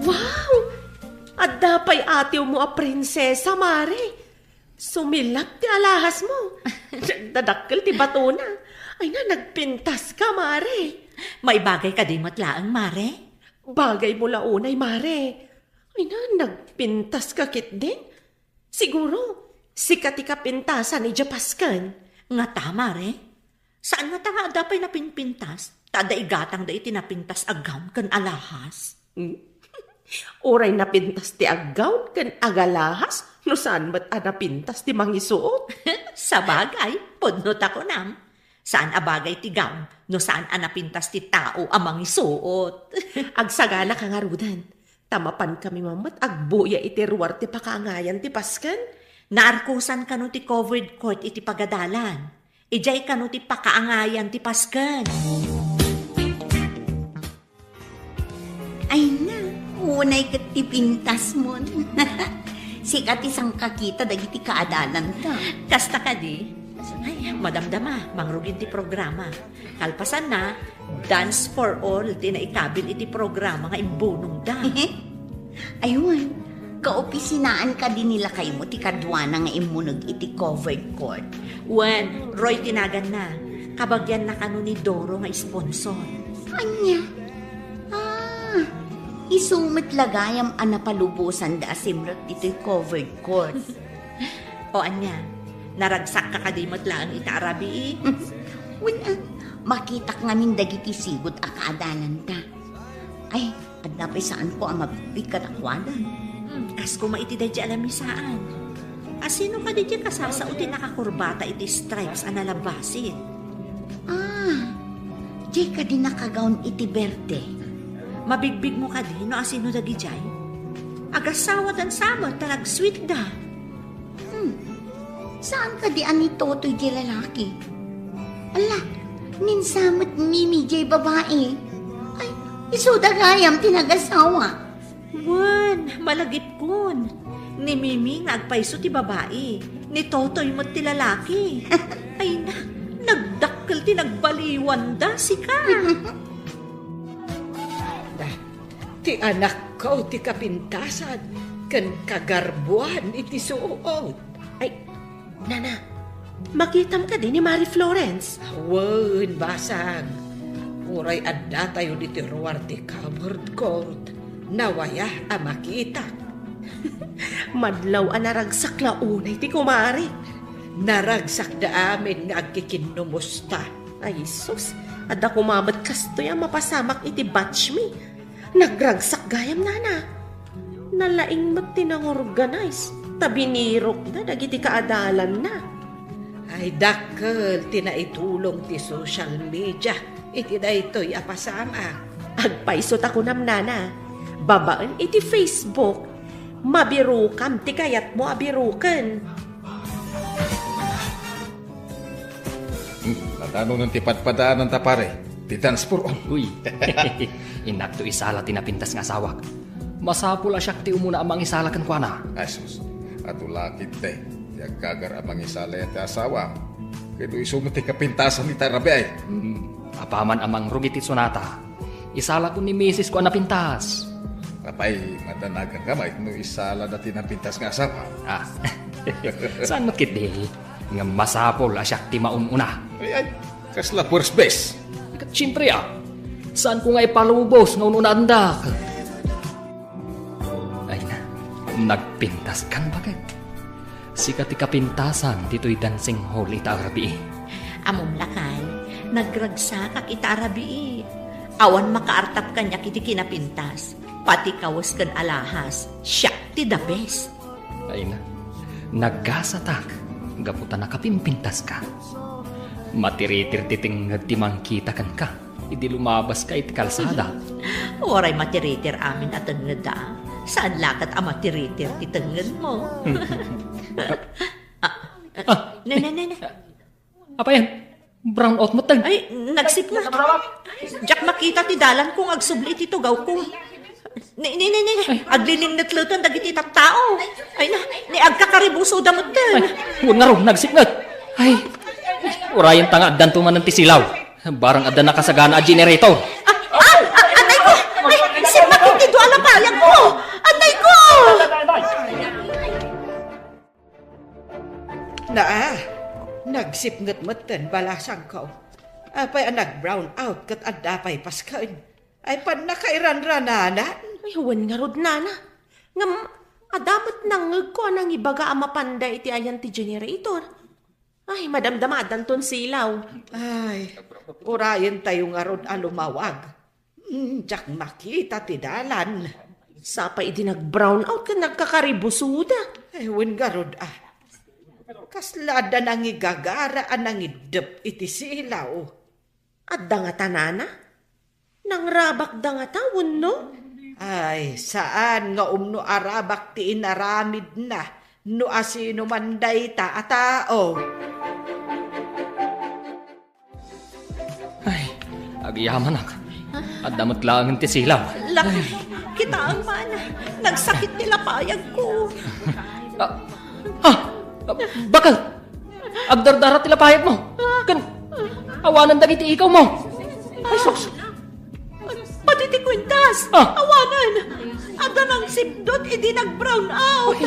Wow! At dapay atiw mo a prinsesa, Mare. Sumilap ti alahas mo. Dadakkel ti bato na. Ay na, nagpintas ka, Mare. May bagay ka di matlaang, Mare. Bagay mo launay, Mare. Ay na, nagpintas ka kit din. Siguro, sikat ikapintasan ni Japaskan. Nga ta, Mare. Saan nga ta nga dapay napinpintas? Tada igatang da itinapintas agam kan alahas. Oray napintas ti aggaw kan agalahas. No saan ba't napintas ti mangisuot? Sa bagay, podnot ako nam. Saan abagay ti gown? No saan napintas ti tao amang isuot? Agsagana ka nga rudan. Tamapan kami mamat agbuya iti ruwar ti pakaangayan ti paskan. Naarkusan kano ti covered court iti pagadalan. Ijay kano ti pakaangayan ti pasken. Ay na, unay kat ti pintas mo. Sikat isang kakita dagiti kaadalan ta. Kasta ka di? Ay, madamdama, mangrugin ti programa. Kalpasan na, Dance for All, ti naikabil iti programa nga imbunong da. Ayun, kaopisinaan ka din nila kayo mo ti kadwana nga imunog iti covered court. Wen, Roy tinagan na. Kabagyan na kano ni Doro nga sponsor. Anya? Isumit lagayam anapalubusan da asimrot ito'y covered court. O anya, naragsak ka kadimot lang ita arabi. makita ngamin dagiti sigod akaadalan ta. Ay, adda pa saan ko ang mabigbig katakwanan. Kas ko maiti da di alamisaan. Asino ka di kasasautin nakakurbata iti stripes ang nalabasin? Di ka di nakagaon iti berde. Mabigbig mo ka di no asino da gijay? Agasawa dan samot talag sweet da. Saan ka di ani totoy di lalaki? Ala, ninsamot mimi di babae. Ay, isuda gayam tinagasawa. Wan, malagip kun. Ni Mimi nga agpaiso ti babae. Ni Totoy mo't ti lalaki. Ay na, nagdakkel ti nagbaliwan da si ka. Ti anak ko ti kapintasan, kan kagarbuan iti suot. Ay, Nana, makitam ka din ni Mari Florence. Wen, basag. Uray adda tayo diti ruwar ti covered court. Nawaya a makita. Madlaw ang naragsak launay ti kumari. Naragsak da amin nga agkikinumusta. Ay, sus, adda kumamat kasto yung mapasamak iti batch me. Nagragsak gayam, Nana. Nalaing magtinang-organize. Tabinirok na, dagiti kaadalan na. Ay dakkel, tinaitulong ti social media. Iti da ito'y apasama. Agpaisot ako nam, Nana. Babaan iti Facebook. Mabirukam, ti kayat mo abirukan. Nadano ng tipad-padaan ng tapare. Ti dance for all. Uy, inak to isala tinapintas nga asawak. Masapula siya ti umuna amang isala kan kwa na. Asus, atulakit day. Yagkagar amang isala at asawa. Kaya isumot ti kapintasan ni Tarabe ay. Apaman amang rugiti sonata. Isala ko ni Mrs. ko napintas. Kapay, matanagan kamay no isala na tinapintas nga asawa. Saan makit di? Nga masapol asyak ti maununa. Ay, kasla first base. Siyempre saan ko nga ipalubos nga ununanda? Ay na, nagpintas kan bakit? Sikat ti kapintasan dito'y dancing hall ita arabi. Amom lakay, nagragsakak ita arabi. Awan makaartap kanya kiti kinapintas. Pati kawas kan alahas, siyak ti the best. Ay na, naggasatak. Gaputan na kapimpintas ka. Matiritir titing timang kita kan ka. Idi lumabas ka iti kalsada. Oray matiritir amin at da. Saan lakat ang matiritir ti tenged mo? Ne. Apa yan? Brown out mo tang. Ay, nagsip na. Jack makita ti dalan kung agsubli ti tugaw ko. Ni. Agliling natlutan dagiti tao. Ay na, ni agkakaribuso damot din. Huwag nga ro, nagsiknat. Ay, urayan tanga addan tumanan ti silaw. Barang addan nakasagana a generator. Anay ko! Ay, simakit ti duala payag ko! Anay ko! Nagsipngat-matan balasang ko. Apay nag-brown out kat adapay paskain. Ay pan nakairan-rananan. Ay, huwan nga rod, Nana. Nga, adamat nangag ko anang ibaga ang mapanda iti ayan ti generator. Ay, madamdamadan ton silaw. Ay, urayan tayo nga rod alumawag. Diyak makita ti dalan. Sapay di nag-brown out ka nagkakaribusuda. Ay, wen nga rod kaslada nang igagara anang idep iti silaw. Adda nga tanana? Nang rabak da nga tawon, no? Ay, saan nga umno arabak ti inaramid na no asino manday ta a tao. Ay, agyaman ak. Adamot lang ti silaw. Laki, kita ang mana. Nagsakit nila payag ko. Bakal, agdardara tila payag mo. Kan, awanan dagiti ikaw mo. Ay, sus. Pati ti kwintas. Awanan. Ada nang sipdot, hindi nag-brown out.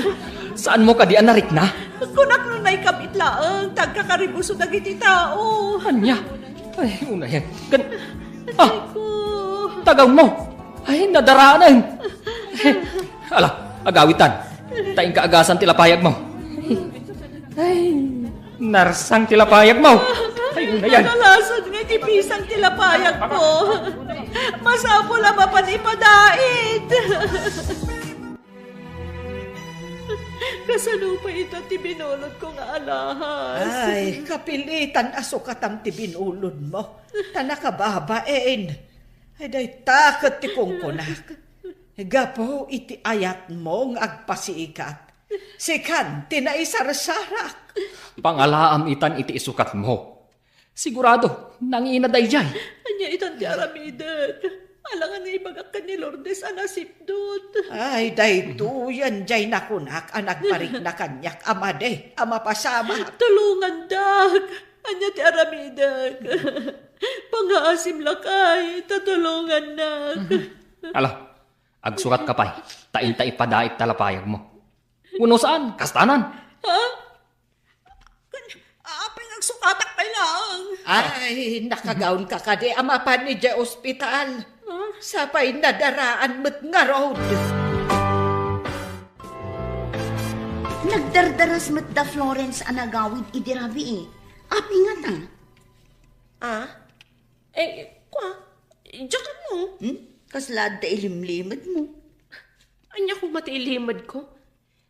Saan mo ka di anarik na? Kunak nunay kapit laang, tagkakaribuso dagiti tao. Anya? Ay, una yan. Kan, tagaw mo. Ay, nadaraanan. Ala, agawitan. Taing kaagasan tila payag mo. Ay, narsang tila payag mo. Ay, una yan. Nalasan nga iti pisang tilapayag ko. Masapol ang mapanipadait. Kasano pa ito ti binulod ko nga alahas? Ay, kapilitan asukat ang tibinulod mo. Tanakababain. Ay, day takot ti kungkunak. Gapo iti ayat mo ng agpasiikat. Sikan, tinaisarsarak. Pangalaam itan iti isukat mo. Sigurado, nangina dayjay. Anya itan ti aramidan. Alangan nga ibagak ka ni Lourdes anasipdot. Ay, dayto yan jay nakunak ang nagparik na kanyak amade, amapasama. Tulungan, Dag. Anya ti aramidan. Pangaasim lakay, tatulungan, Dag. Ala, agsukat ka pa'y. Tain-tain padait talapayag mo. Uno saan? Kastanan. Ha? Apay nagsukatak pa lang. Ay, nakagaon ka kadi amapan ni jay ospital. Sapay nadaraan mo't nga road. Nagdardaras mo't da Florence anagawid idirabi eh. Api nga ta. Diyan mo. Kaslad da ilimlimad mo. Anya kung matiilimad ko.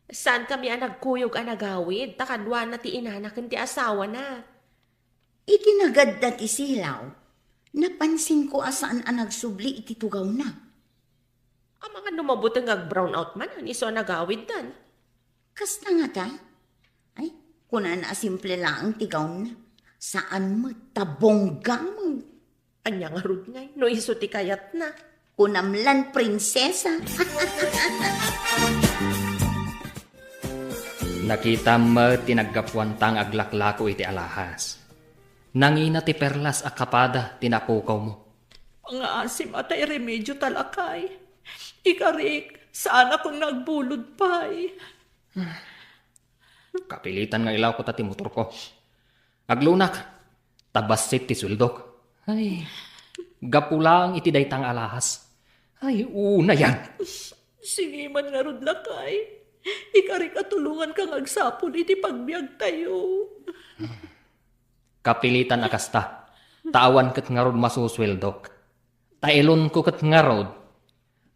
Saan kami ang nagkuyog ang nagawid? Takadwa na ti inanakan ti asawa na. Itinagad da ti silaw. Napansin ko asaan ang nagsubli iti tugaw na. Ang mga numabutang ag-brown out man, iso nagawid dan. Kasta nga ta? Ay, kuna na simple lang ang tigaw na. Saan mo tabongga mo? Anya nga rod ngay, no iso ti kayat na. Kunamlan prinsesa. Nakita mo tinaggapuan tang aglaklako iti alahas. Nangina ti perlas akapada tinapukaw mo. Pangaasim at ay remedyo talakay. Ikarik, saan akong nagbulod pa'y. Kapilitan nga ilaw ko ta ti motor ko. Aglunak, tabasit ti suldok. Ay, gapulang iti daytang alahas. Ay, una yan. Sige man nga rod lakay. Ikarik at tulungan kang agsapon iti pagbiag tayo. Kapilitan akasta. Tawan kat nga rod masusweldok. Tailon ko kat nga rod.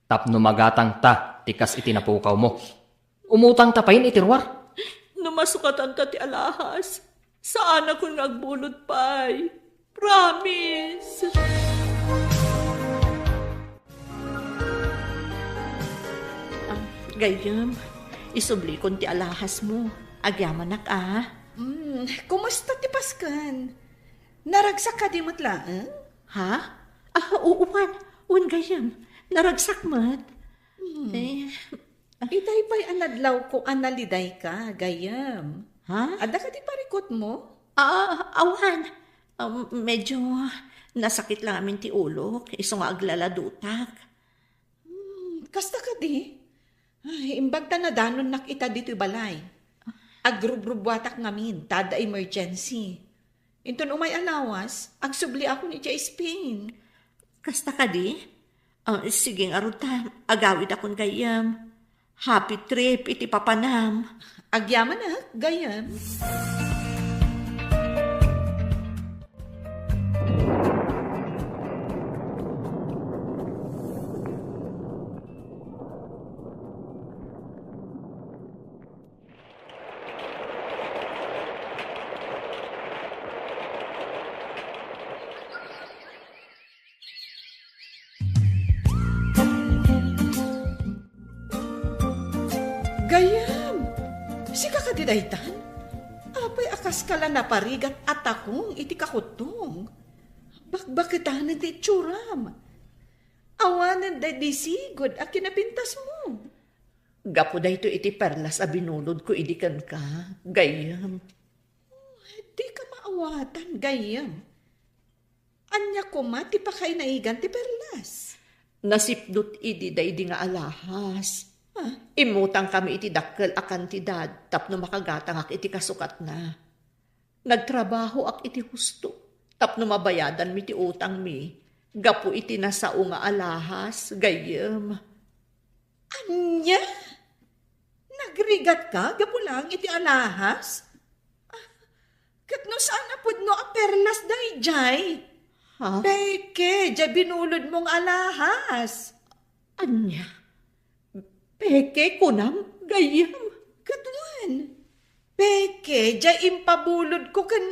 Tapno magatang ta, tikas itinapukaw mo. Umutang tapayin itirwar. Numasukatan ta ti alahas. Saan ako nagbulod pa'y. Promise! Gayam, isubli kon ti alahas mo. Agyaman nak Kumusta ti Paskan? Naragsak ka di matlaan? Ha? Uuwan. Uwan gayam. Naragsak mat. Itay pa'y anadlaw ko analiday ka, gayam. Ha? Ada ka di parikot mo? Awan. Medyo nasakit lang amin ti ulo. Iso nga aglaladutak. Kasta ka di? Ay, imbag ta na danon nakita dito'y balay. Agrub-rubwatak ngamin, tada emergency. Inton umay alawas, agsubli ako ni Jay Spain. Kasta ka di? Sige nga ruta. Agawid akong gayam. Happy trip iti papanam. Agyaman na, gayam. Gayam, si kakadidaytan, apay akas kala na parigat at akong iti kakutong. Bakbakitanan ti tsuram. Awanan da di sigod a kinapintas mo. Gapo da ito iti perlas a binulod ko idikan ka. Gayam. Di ka maawatan, gayam. Anya ko ma, ti pa kay naigan ti perlas. Nasipdot idi da idi nga alahas. Imutang kami iti dakkel a kantidad tapno makagatang ak iti kasukat na. Nagtrabaho ak iti husto tapno mabayadan mi ti utang mi. Gapo iti nasao nga alahas, gayem. Anya? Nagrigat ka? Gapo lang iti alahas? Kat no saan na pud no a perlas day, jay? Ha? Peke, dya binulod mong alahas. Anya? Peke ko nang gayam. Katwan. Peke, dya impabulod ko kan